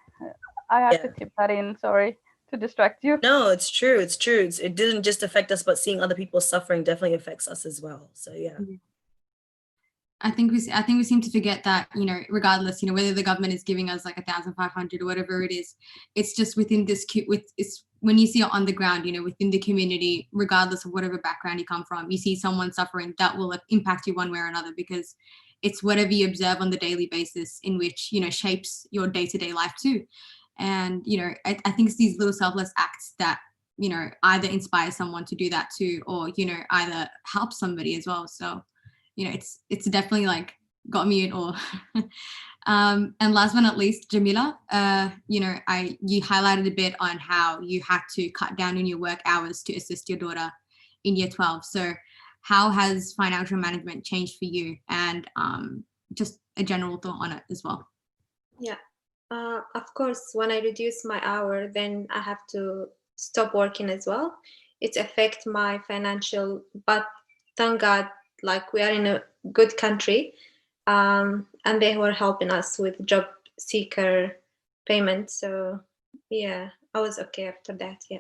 I have to tip that in. Sorry to distract you. No, it's true. It's true. It didn't just affect us, but seeing other people suffering definitely affects us as well. So yeah. I think we seem to forget that, regardless, whether the government is giving us like 1,500 or whatever it is, it's just within this, it's when you see it on the ground, within the community, regardless of whatever background you come from, you see someone suffering, that will impact you one way or another, because it's whatever you observe on the daily basis in which, shapes your day-to-day life too. And, I think it's these little selfless acts that, either inspire someone to do that too, or, either help somebody as well. So, it's definitely like got me in awe. And last but not least, Jemila, you highlighted a bit on how you had to cut down on your work hours to assist your daughter in year 12. So how has financial management changed for you, and just a general thought on it as well? Yeah, of course, when I reduce my hour, then I have to stop working as well. It affects my financial, but thank God, like we are in a good country, and they were helping us with job seeker payment. So yeah, I was okay after that. Yeah.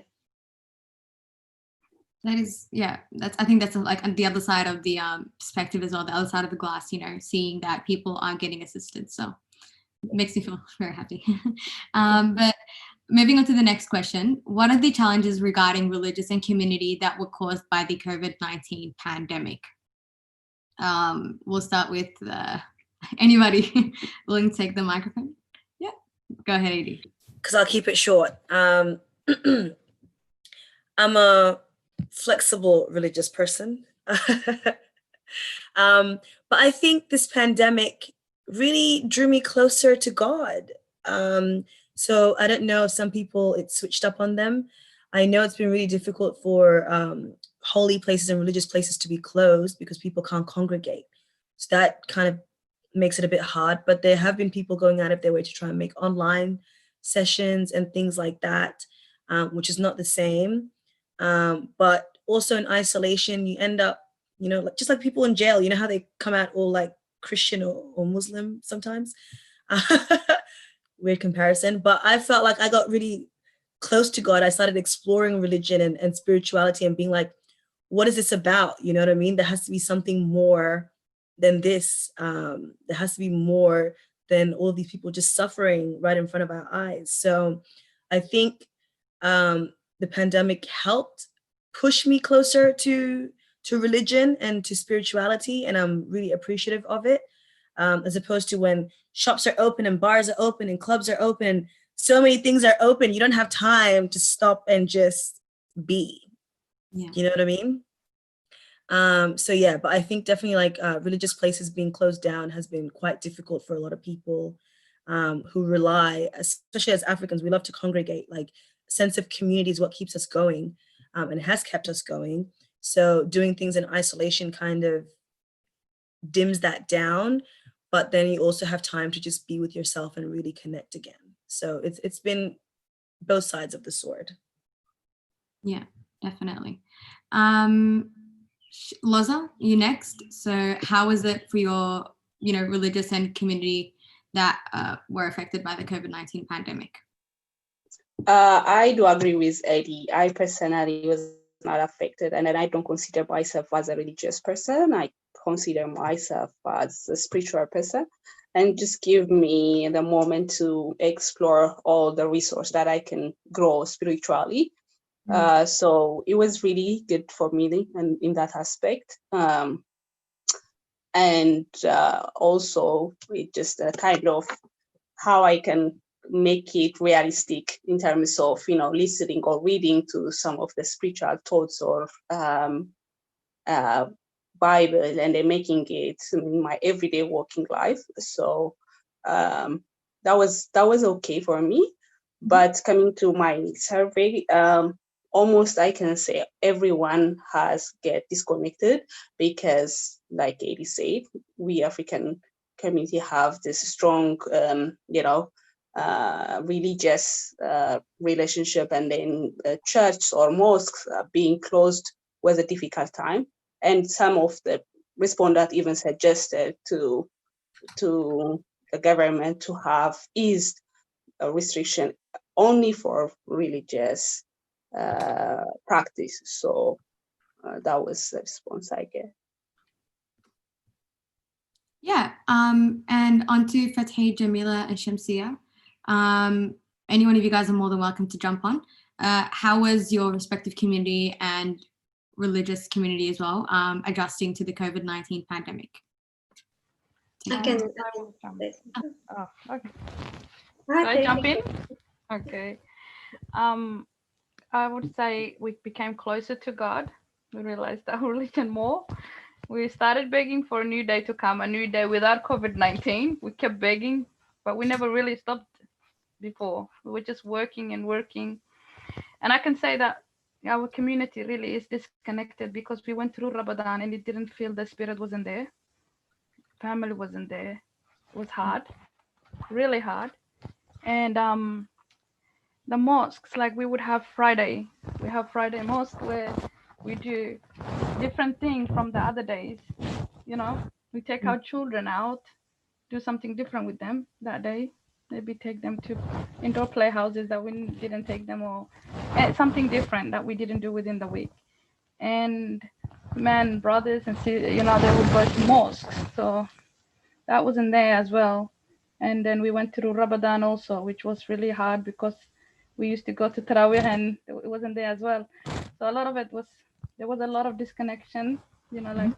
That is, I think that's like the other side of the perspective as well, the other side of the glass, seeing that people are getting assisted. So it makes me feel very happy. But moving on to the next question, what are the challenges regarding religious and community that were caused by the COVID-19 pandemic? We'll start with anybody willing to take the microphone. Yeah, go ahead, AD. Because I'll keep it short. I'm a flexible religious person. But I think this pandemic really drew me closer to God. So I don't know if some people, it switched up on them. I know it's been really difficult for holy places and religious places to be closed because people can't congregate. So that kind of makes it a bit hard, but there have been people going out of their way to try and make online sessions and things like that, which is not the same. But also in isolation, you end up, just like people in jail, how they come out all like Christian or Muslim sometimes. Weird comparison, but I felt like I got really close to God. I started exploring religion and spirituality and being like, what is this about? You know what I mean? There has to be something more than this. There has to be more than all these people just suffering right in front of our eyes. So I think the pandemic helped push me closer to religion and to spirituality, and I'm really appreciative of it, as opposed to when shops are open and bars are open and clubs are open and so many things are open, you don't have time to stop and just be. Yeah. You know what I mean? So yeah, but I think definitely like religious places being closed down has been quite difficult for a lot of people who rely, especially as Africans, we love to congregate. Like a sense of community is what keeps us going, and has kept us going. So doing things in isolation kind of dims that down, but then you also have time to just be with yourself and really connect again. So it's been both sides of the sword. Yeah, definitely. Loza, you next. So how was it for your, religious and community that were affected by the COVID-19 pandemic? I do agree with Eddie. I personally was not affected, and then I don't consider myself as a religious person. I consider myself as a spiritual person, and just give me the moment to explore all the resources that I can grow spiritually. So it was really good for me and in that aspect. and also it just kind of how I can make it realistic in terms of, you know, listening or reading to some of the spiritual thoughts or Bible, and then making it in my everyday working life. So that was okay for me. But coming to my survey, almost I can say everyone has get disconnected, because like Adi said, we African community have this strong, you know, religious relationship, and then church or mosques being closed was a difficult time. And some of the respondents even suggested to the government to have eased a restriction only for religious practice. So that was the response I get. Yeah, and on to Fathi, Jemila, and Shemsiya. Any one of you guys are more than welcome to jump on. How was your respective community and religious community as well adjusting to the COVID-19 pandemic? I can Oh, okay. Hi, Should I jump in? Okay. I would say we became closer to God. We realized our religion more. We started begging for a new day to come, a new day without COVID-19. We kept begging, but we never really stopped before. We were just working and working. And I can say that our community really is disconnected because we went through Ramadan and it didn't feel the spirit wasn't there. Family wasn't there. It was hard, really hard. And the mosques, like we would have Friday. We have Friday mosque where we do different things from the other days. You know, we take our children out, do something different with them that day. Maybe take them to indoor playhouses that we didn't take them, or something different that we didn't do within the week. And men, brothers, and you know, they would go to mosques. So that wasn't there as well. And then we went through Ramadan also, which was really hard because we used to go to Tarawih and it wasn't there as well. So a lot of it was, there was a lot of disconnection, you know, like,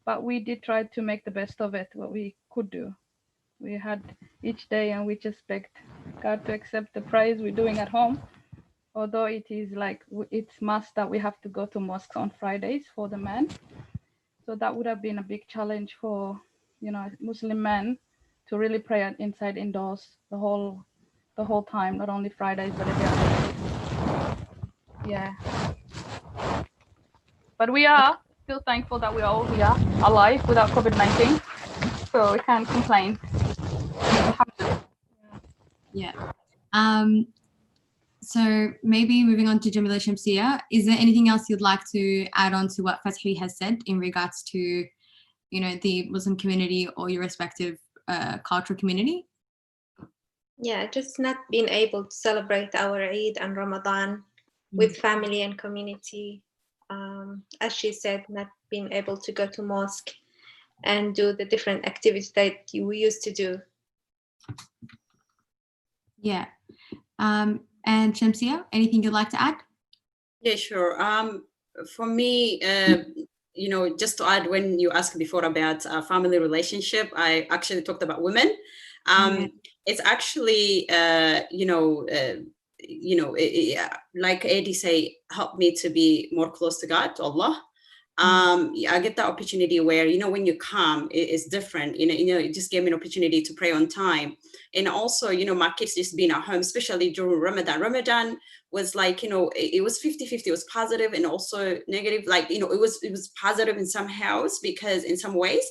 but we did try to make the best of it, what we could do. We had each day and we just begged God to accept the praise we're doing at home. Although it is like, it's must that we have to go to mosques on Fridays for the men. So that would have been a big challenge for, you know, Muslim men to really pray inside indoors the whole time, not only Fridays, but every other day. Yeah. But we are still thankful that we are all here alive without COVID-19. So we can't complain. Yeah. So maybe moving on to Jemila, Shemsiya, is there anything else you'd like to add on to what Fathi has said in regards to, you know, the Muslim community or your respective cultural community? Yeah, just not being able to celebrate our Eid and Ramadan with family and community. As she said, not being able to go to mosque and do the different activities that we used to do. Yeah. And Shemsiya, anything you'd like to add? Yeah, sure. For me, you know, just to add, when you asked before about family relationship, I actually talked about women. It's actually, like Eddie say, helped me to be more close to God, to Allah. I get that opportunity where, you know, when you come, it's different, you know, it just gave me an opportunity to pray on time. And also, you know, my kids just being at home, especially during Ramadan. Ramadan was like, you know, it was 50-50. It was positive and also negative. Like, you know, it was positive in some house, because in some ways,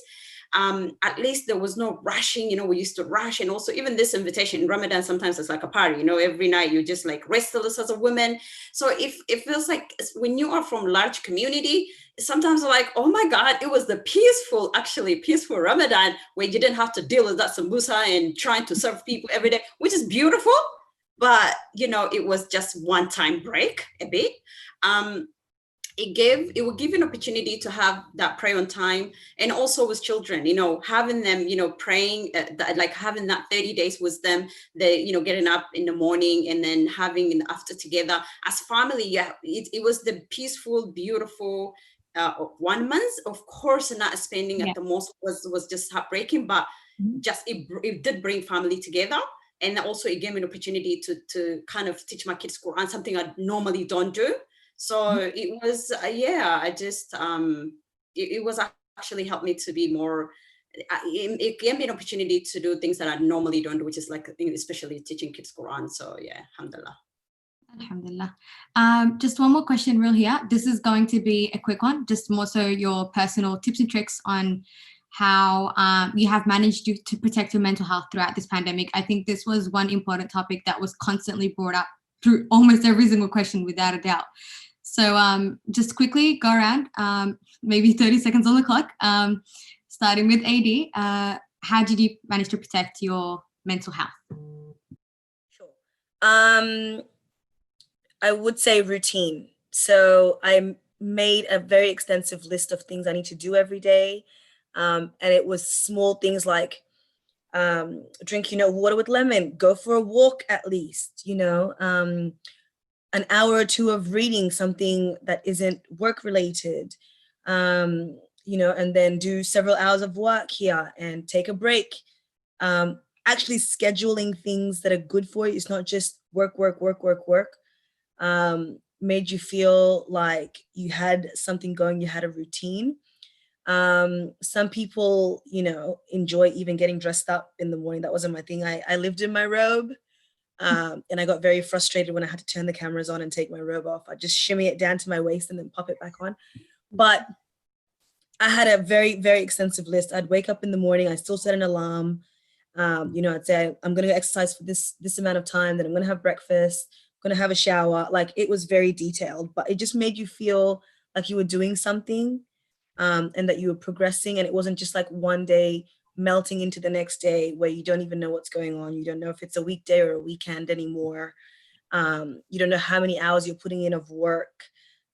at least there was no rushing, you know, we used to rush. And also even this invitation in Ramadan, sometimes it's like a party, you know, every night you're just like restless as a woman. So if it feels like when you are from large community, sometimes like, oh my God, it was the peaceful Ramadan where you didn't have to deal with that sambusa and trying to serve people every day, which is beautiful. But, you know, it was just one time break a bit. It will give you an opportunity to have that prayer on time, and also with children, you know, having them, you know, praying, like having that 30 days with them, you know, getting up in the morning and then having in the after together as family. Yeah, it was the peaceful, beautiful 1 month. Of course, not spending at the most was just heartbreaking, but just it did bring family together. And also it gave me an opportunity to kind of teach my kids Quran, something I normally don't do. So it was, I just, it was actually helped me to be more, it gave me an opportunity to do things that I normally don't do, which is like, especially teaching kids Quran. So yeah, alhamdulillah. Alhamdulillah. Just one more question real here. This is going to be a quick one, just more so your personal tips and tricks on how you have managed to protect your mental health throughout this pandemic. I think this was one important topic that was constantly brought up through almost every single question, without a doubt. So just quickly go around, maybe 30 seconds on the clock, starting with AD. How did you manage to protect your mental health? Sure. I would say routine. So I made a very extensive list of things I need to do every day. And it was small things like drink, water with lemon, go for a walk at least, an hour or two of reading something that isn't work related, and then do several hours of work here and take a break. Actually scheduling things that are good for you. It's not just work, made you feel like you had something going, you had a routine. Some people, enjoy even getting dressed up in the morning. That wasn't my thing. I lived in my robe, and I got very frustrated when I had to turn the cameras on and take my robe off. I just shimmy it down to my waist and then pop it back on. But I had a very, very extensive list. I'd wake up in the morning, I still set an alarm. I'd say I'm going to exercise for this amount of time, then I'm going to have breakfast, I'm going to have a shower. Like, it was very detailed, but it just made you feel like you were doing something, and that you were progressing. And it wasn't just like one day melting into the next day where you don't even know what's going on. You don't know if it's a weekday or a weekend anymore. You don't know how many hours you're putting in of work.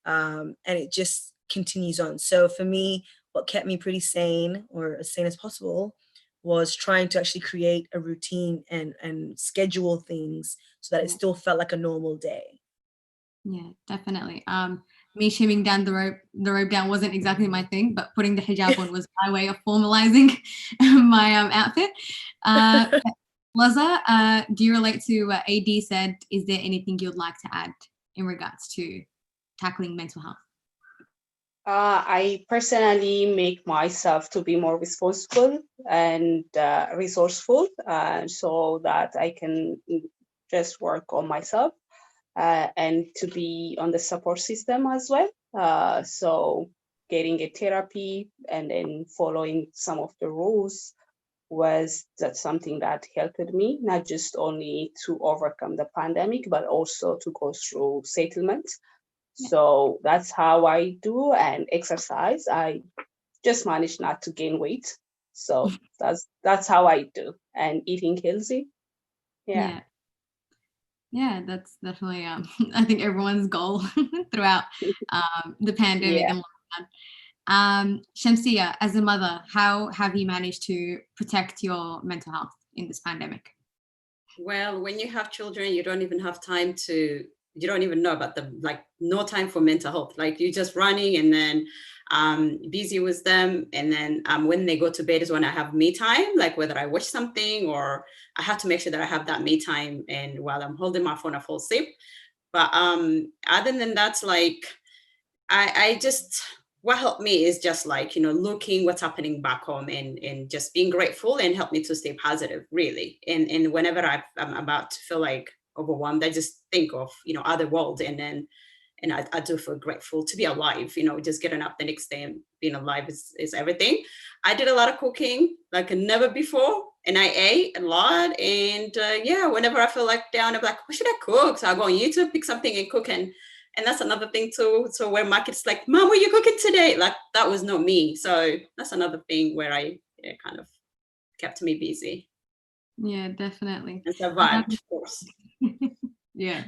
And it just continues on. So for me, what kept me pretty sane, or as sane as possible, was trying to actually create a routine and schedule things so that it still felt like a normal day. Yeah, definitely. Me shimming down the rope down wasn't exactly my thing, but putting the hijab on was my way of formalizing my outfit. Loza, do you relate to what AD said? Is there anything you'd like to add in regards to tackling mental health? I personally make myself to be more responsible and resourceful, so that I can just work on myself, and to be on the support system as well. So getting a therapy and then following some of the rules that's something that helped me, not just only to overcome the pandemic, but also to go through settlement. So that's how I do, and exercise. I just managed not to gain weight. So that's how I do, and eating healthy. Yeah, that's definitely I think everyone's goal throughout the pandemic and lockdown. Shemsiya, as a mother, how have you managed to protect your mental health in this pandemic? Well, when you have children, you don't even have time you don't even know about them, like no time for mental health. Like, you're just running and then busy with them. And then when they go to bed is when I have me time, like whether I watch something or I have to make sure that I have that me time. And while I'm holding my phone, I fall asleep. But other than that, like, I just, what helped me is just like, looking what's happening back home and just being grateful, and help me to stay positive, really. And whenever I'm about to feel like overwhelmed, I just think of, other world, and I do feel grateful to be alive, just getting up the next day and being alive is everything. I did a lot of cooking like never before, and I ate a lot. And whenever I feel like down, I'm like, what should I cook? So I go on YouTube, pick something and cook. And that's another thing too. So where my kids like, Mom, what are you cooking today? Like, that was not me. So that's another thing where I kind of kept me busy. Yeah, definitely. And survived, of course. Yeah.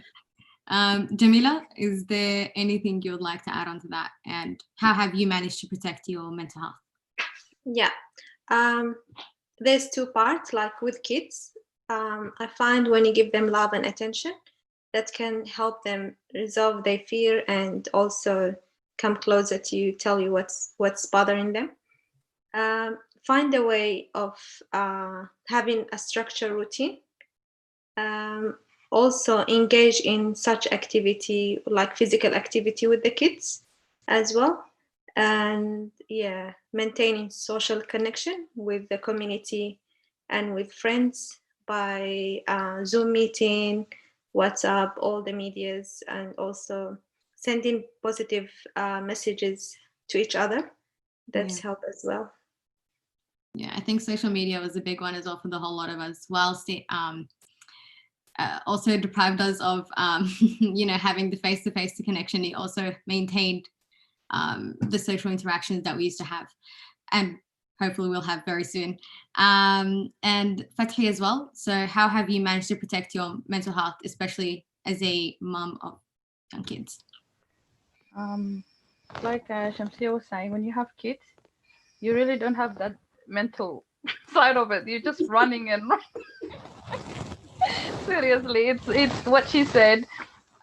Jemila, is there anything you would like to add on to that? And how have you managed to protect your mental health? Yeah. There's two parts, like with kids. I find when you give them love and attention, that can help them resolve their fear and also come closer to you, tell you what's bothering them. Find a way of having a structured routine. Also engage in such activity like physical activity with the kids as well. And yeah, maintaining social connection with the community and with friends by Zoom meeting, WhatsApp, all the medias, and also sending positive messages to each other. That's help as well. Yeah, I think social media was a big one as well for the whole lot of us, whilst it also deprived us of, having the face-to-face connection. It also maintained the social interactions that we used to have, and hopefully we'll have very soon. And Fathi as well. So how have you managed to protect your mental health, especially as a mum of young kids? Like Shemsiya was saying, when you have kids, you really don't have that mental side of it. You're just running and running. Seriously, it's what she said.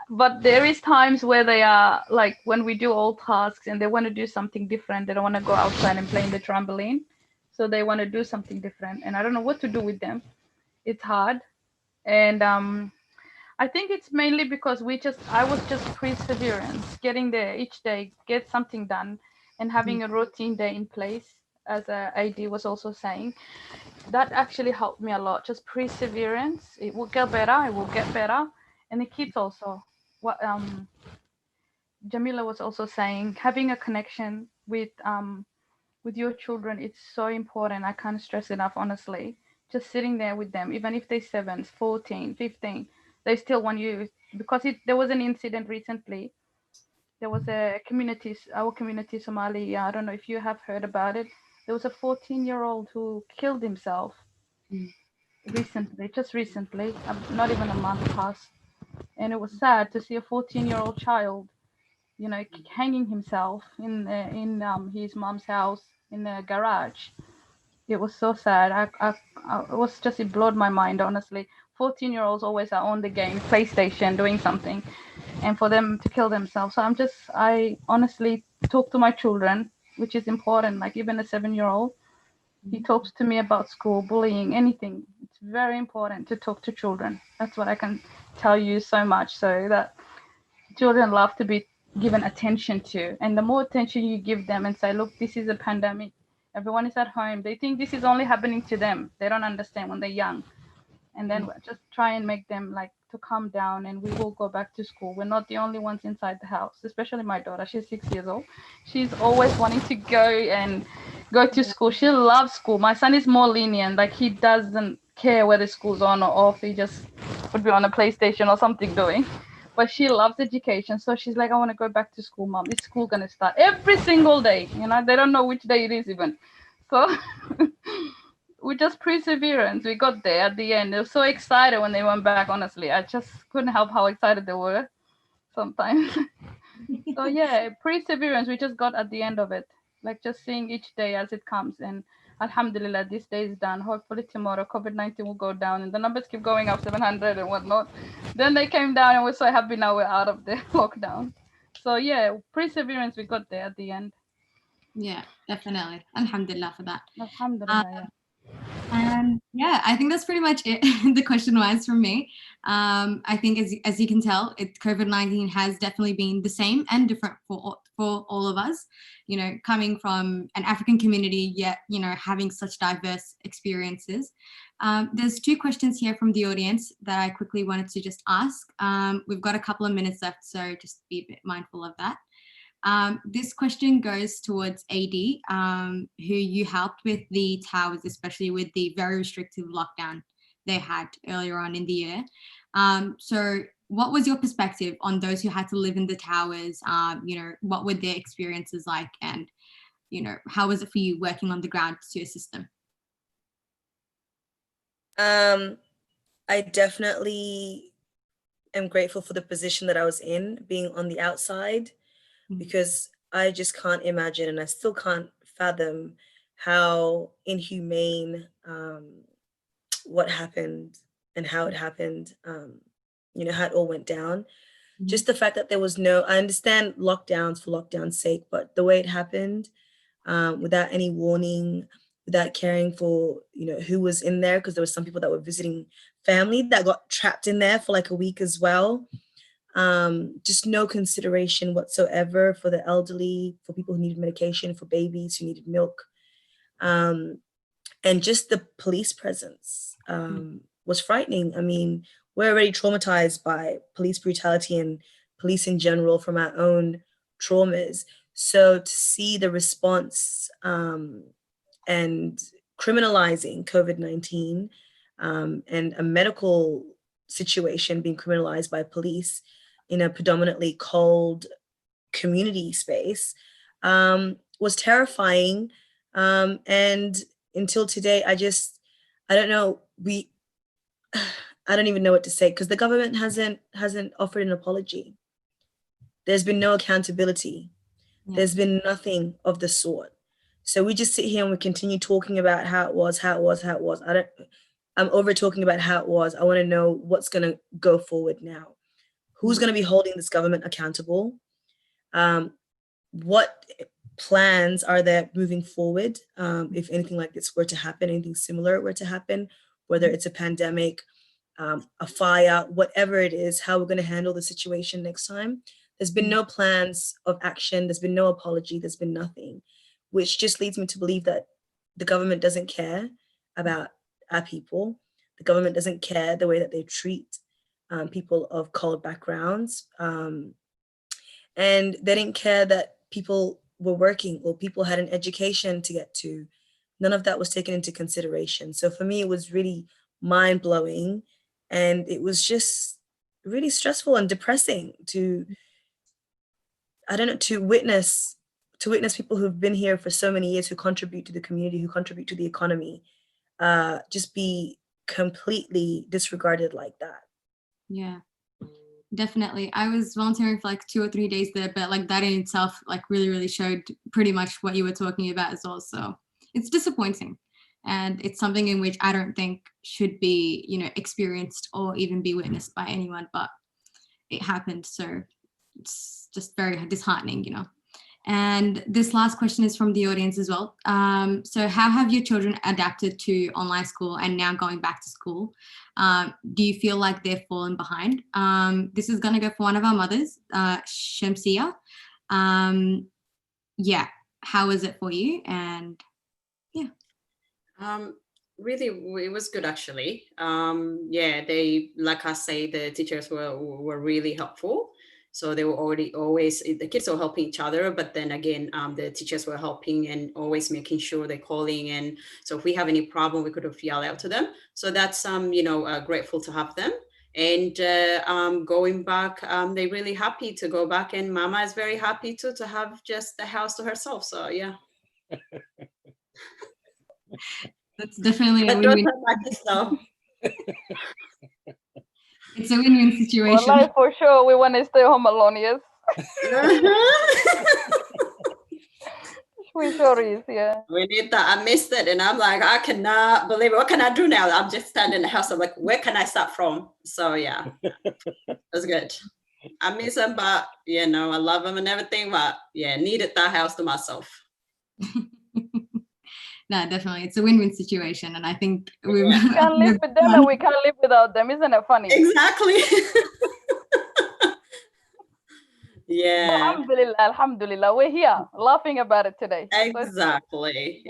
But there is times where they are like, when we do all tasks and they want to do something different, they don't want to go outside and play in the trampoline, so they want to do something different, and I don't know what to do with them. It's hard. And I think it's mainly because I was just perseverance, getting there each day, get something done, and having a routine day in place, as AD was also saying. That actually helped me a lot. Just perseverance. It will get better. It will get better. And the kids also. What Jemila was also saying, having a connection with your children, it's so important. I can't stress enough, honestly. Just sitting there with them, even if they're 7, 14, 15, they still want you, because there was an incident recently. There was our community, Somali, I don't know if you have heard about it. There was a 14-year-old who killed himself recently, not even a month passed. And it was sad to see a 14-year-old child, hanging himself in his mom's house in the garage. It was so sad. It blowed my mind, honestly. 14-year-olds always are on the game, PlayStation, doing something, and for them to kill themselves. So I honestly talk to my children, which is important. Like even a 7-year-old, he talks to me about school, bullying, anything. It's very important to talk to children. That's what I can tell you so much, so that children love to be given attention to. And the more attention you give them and say, look, this is a pandemic. Everyone is at home. They think this is only happening to them. They don't understand when they're young. And then just try and make them to calm down, and we will go back to school. We're not the only ones inside the house, especially my daughter. She's 6 years old. She's always wanting to go to school. She loves school. My son is more lenient. Like, he doesn't care whether school's on or off. He just would be on a PlayStation or something doing. But she loves education. So she's like, I want to go back to school, Mom. Is school going to start? Every single day. They don't know which day it is even. So we just perseverance. We got there at the end. They were so excited when they went back, honestly. I just couldn't help how excited they were sometimes. So yeah, perseverance. We just got at the end of it. Like just seeing each day as it comes. And alhamdulillah, this day is done. Hopefully tomorrow COVID-19 will go down and the numbers keep going up, 700 and whatnot. Then they came down and we're so happy now we're out of the lockdown. So yeah, perseverance, we got there at the end. Yeah, definitely. Alhamdulillah for that. Alhamdulillah, yeah. And yeah, I think that's pretty much it, the question-wise from me. I think as you can tell, COVID-19 has definitely been the same and different for all of us, coming from an African community, yet, having such diverse experiences. There's 2 questions here from the audience that I quickly wanted to just ask. We've got a couple of minutes left, so just be a bit mindful of that. This question goes towards AD, who you helped with the towers, especially with the very restrictive lockdown they had earlier on in the year. So what was your perspective on those who had to live in the towers? What were their experiences like? And, how was it for you working on the ground to assist them? I definitely am grateful for the position that I was in, being on the outside, because I just can't imagine, and I still can't fathom how inhumane what happened and how it happened, how it all went down. Just the fact that there was no, I understand lockdowns for lockdown's sake, but the way it happened, without any warning, without caring for, you know, who was in there, because there were some people that were visiting family that got trapped in there for like a week as well. Just no consideration whatsoever for the elderly, for people who needed medication, for babies who needed milk. And just the police presence was frightening. I mean, we're already traumatized by police brutality and police in general from our own traumas. So to see the response and criminalizing COVID-19 and a medical situation being criminalized by police in a predominantly cold community space was terrifying. And until today, I don't know, I don't even know what to say, because the government hasn't offered an apology. There's been no accountability. Yeah. There's been nothing of the sort. So we just sit here and we continue talking about how it was. I'm over talking about how it was. I want to know what's going to go forward now. Who's going to be holding this government accountable? What plans are there moving forward? If anything like this were to happen, anything similar were to happen, whether it's a pandemic, a fire, whatever it is, how we're going to handle the situation next time. There's been no plans of action. There's been no apology. There's been nothing, which just leads me to believe that the government doesn't care about our people. The government doesn't care the way that they treat people of cold backgrounds. And they didn't care that people were working or people had an education to get to. None of that was taken into consideration. So for me, it was really mind-blowing. And it was just really stressful and depressing to witness people who've been here for so many years, who contribute to the community, who contribute to the economy, just be completely disregarded like that. Yeah, definitely. I was volunteering for like 2 or 3 days there, but like that in itself, like really showed pretty much what you were talking about as well. So it's disappointing. And it's something in which I don't think should be, you know, experienced or even be witnessed by anyone, but it happened. So it's just very disheartening, you know. And this last question is from the audience as well. So how have your children adapted to online school and now going back to school? Do you feel like they're falling behind? This is going to go for one of our mothers, Shemsiya. Yeah, how was it for you? And yeah. Really, it was good actually. Yeah, they, like I say, the teachers were really helpful. So they were always, the kids were helping each other, but then again, the teachers were helping and always making sure they're calling. And so if we have any problem, we could have yelled out to them. So that's, you know, grateful to have them. And going back, they're really happy to go back, and Mama is very happy too, to have just the house to herself. So yeah. That's definitely but a don't win-win. hurt my kids though. It's a win-win situation. Well, for sure, we want to stay home alone, yes. We sure is, yeah. We need that. I missed it, and I'm like, I cannot believe it. What can I do now? I'm just standing in the house. I'm like, where can I start from? So yeah, that's good. I miss them, but you know, I love them and everything. But yeah, needed that house to myself. No, definitely, it's a win-win situation, and I think we can live with them and we can't live without them. Isn't it funny? Exactly. Yeah. Alhamdulillah, we're here laughing about it today. Exactly.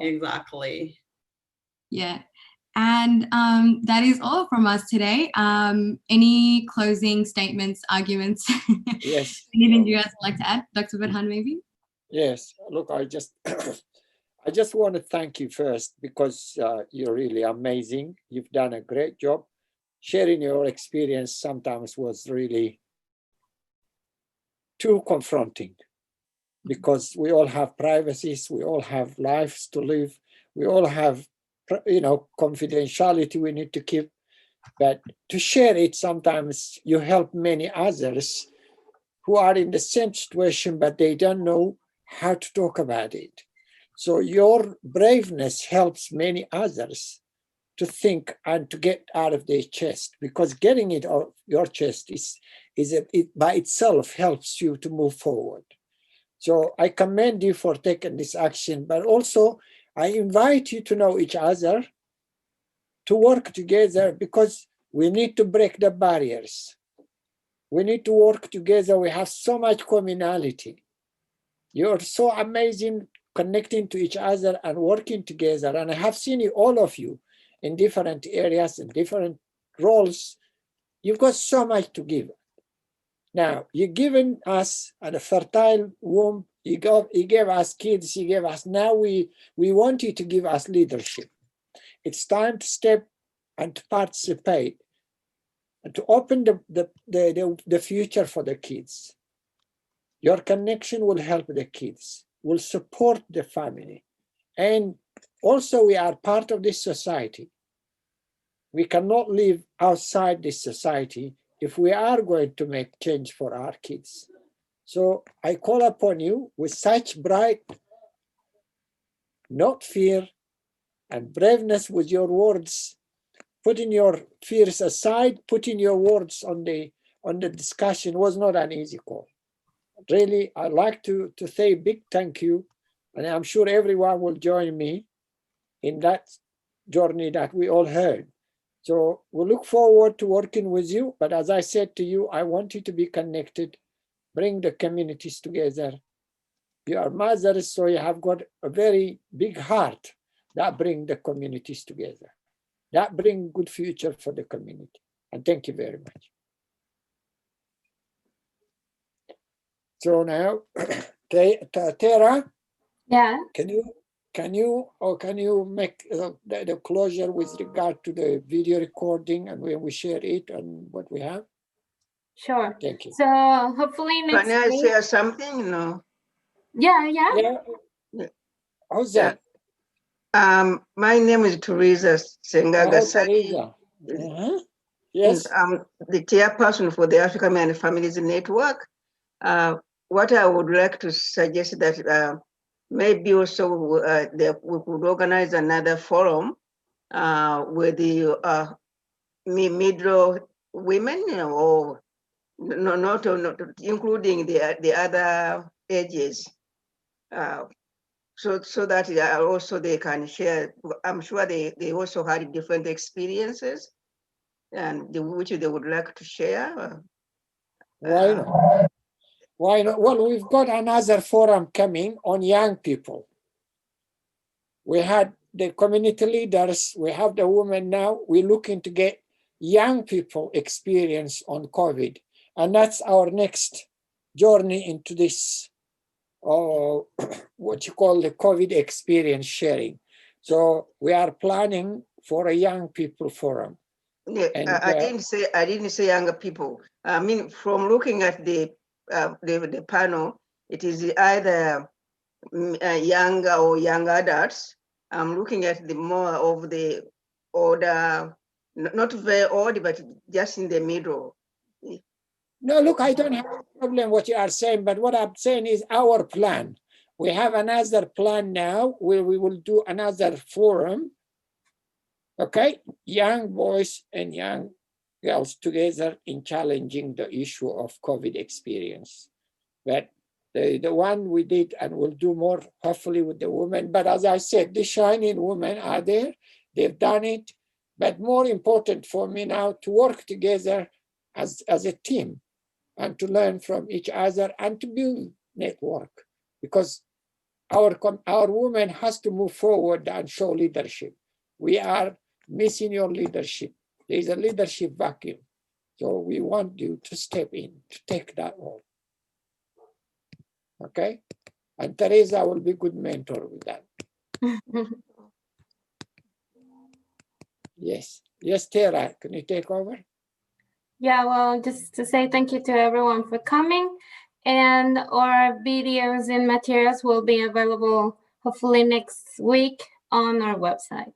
Yeah, and that is all from us today. Any closing statements, arguments? Yes. Anything you guys would like to add, Dr. Burhan, maybe? Yes. Look, I just want to thank you first, because you're really amazing. You've done a great job. Sharing your experience sometimes was really too confronting, because we all have privacies, we all have lives to live, we all have, you know, confidentiality we need to keep. But to share it, sometimes you help many others who are in the same situation, but they don't know how to talk about it. So your braveness helps many others to think and to get out of their chest, because getting it out of your chest it by itself helps you to move forward. So I commend you for taking this action, but also I invite you to know each other, to work together, because we need to break the barriers. We need to work together. We have so much commonality. You're so amazing connecting to each other and working together. And I have seen you, all of you, in different areas and different roles. You've got so much to give. Now, you've given us a fertile womb. You gave us kids. You gave us. Now we want you to give us leadership. It's time to step and to participate and to open the future for the kids. Your connection will help the kids, will support the family. And also we are part of this society. We cannot live outside this society if we are going to make change for our kids. So I call upon you with such bright, not fear, and braveness with your words, putting your fears aside, putting your words on the discussion was not an easy call. Really, I'd like to say a big thank you, and I'm sure everyone will join me in that journey that we all heard. So we look forward to working with you, but as I said to you, I want you to be connected, bring the communities together. You are mothers, so you have got a very big heart that bring the communities together. That bring good future for the community. And thank you very much. So now, Tara, Yeah. can you make the closure with regard to the video recording and when we share it and what we have? Sure. Thank you. So hopefully next Can I week. share something? No. Yeah. Yeah. How's that? My name is Teresa Sengaga. Yes. I'm the chairperson for the African Men and Families Network. What I would like to suggest that maybe also we could organize another forum with the middle women, or not including the other ages, so that also they can share. I'm sure they also had different experiences, and which they would like to share. Why not? Why not? Well, we've got another forum coming on young people. We had the community leaders, we have the women now. We're looking to get young people experience on COVID. And that's our next journey into this, what you call the COVID experience sharing. So we are planning for a young people forum. Yeah, and, I didn't say younger people. I mean, from looking at the panel, it is either young or young adults. I'm looking at the more of the older, not very old, but just in the middle. No, look, I don't have a problem what you are saying, but what I'm saying is our plan. We have another plan now where we will do another forum. Okay, young boys and young girls together in challenging the issue of COVID experience. But the one we did and we'll do more hopefully with the women. But as I said, the shining women are there, they've done it. But more important for me now to work together as a team and to learn from each other and to build network, because our women has to move forward and show leadership. We are missing your leadership. There is a leadership vacuum. So we want you to step in, to take that role. Okay? And Teresa will be a good mentor with that. Yes. Yes, Tara, can you take over? Yeah, well, just to say thank you to everyone for coming. And our videos and materials will be available hopefully next week on our website.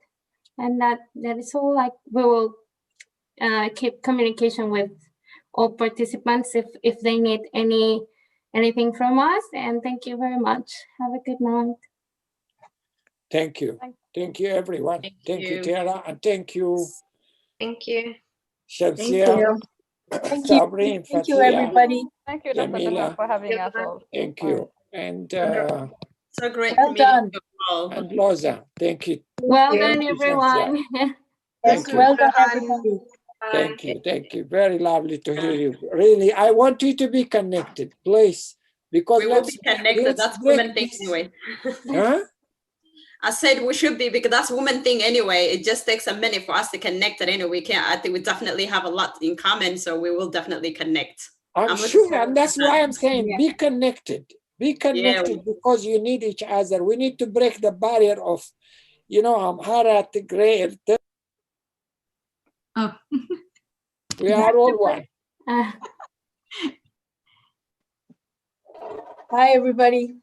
And that is all. Like, we will keep communication with all participants if they need anything from us. And thank you very much. Have a good night. Thank you. Thank you, everyone. Thank you, Tara, and thank you. Thank you. Shemsiya. Thank you. Sabrin, Thank you, Fathi, everybody. Thank you, Dr. Jemila. Dr. for having us all. Thank you. And So great Well to meet done. you all. and Loza, thank you. Well you. done, Thank you, everyone. Shemsiya. Yes, Thank you. well done, everybody. Thank you. Thank you. Very lovely to hear you. Really, I want you to be connected, please, because We will be connected. That's women thing anyway. Huh? I said we should be, because that's woman thing anyway. It just takes a minute for us to connect it anyway. I think we definitely have a lot in common, so we will definitely connect. I'm looking sure, forward and to that's that. why I'm saying be connected. Be connected because you need each other. We need to break the barrier of, Amhara, Tigray. Oh. We are all one. Bye, everybody.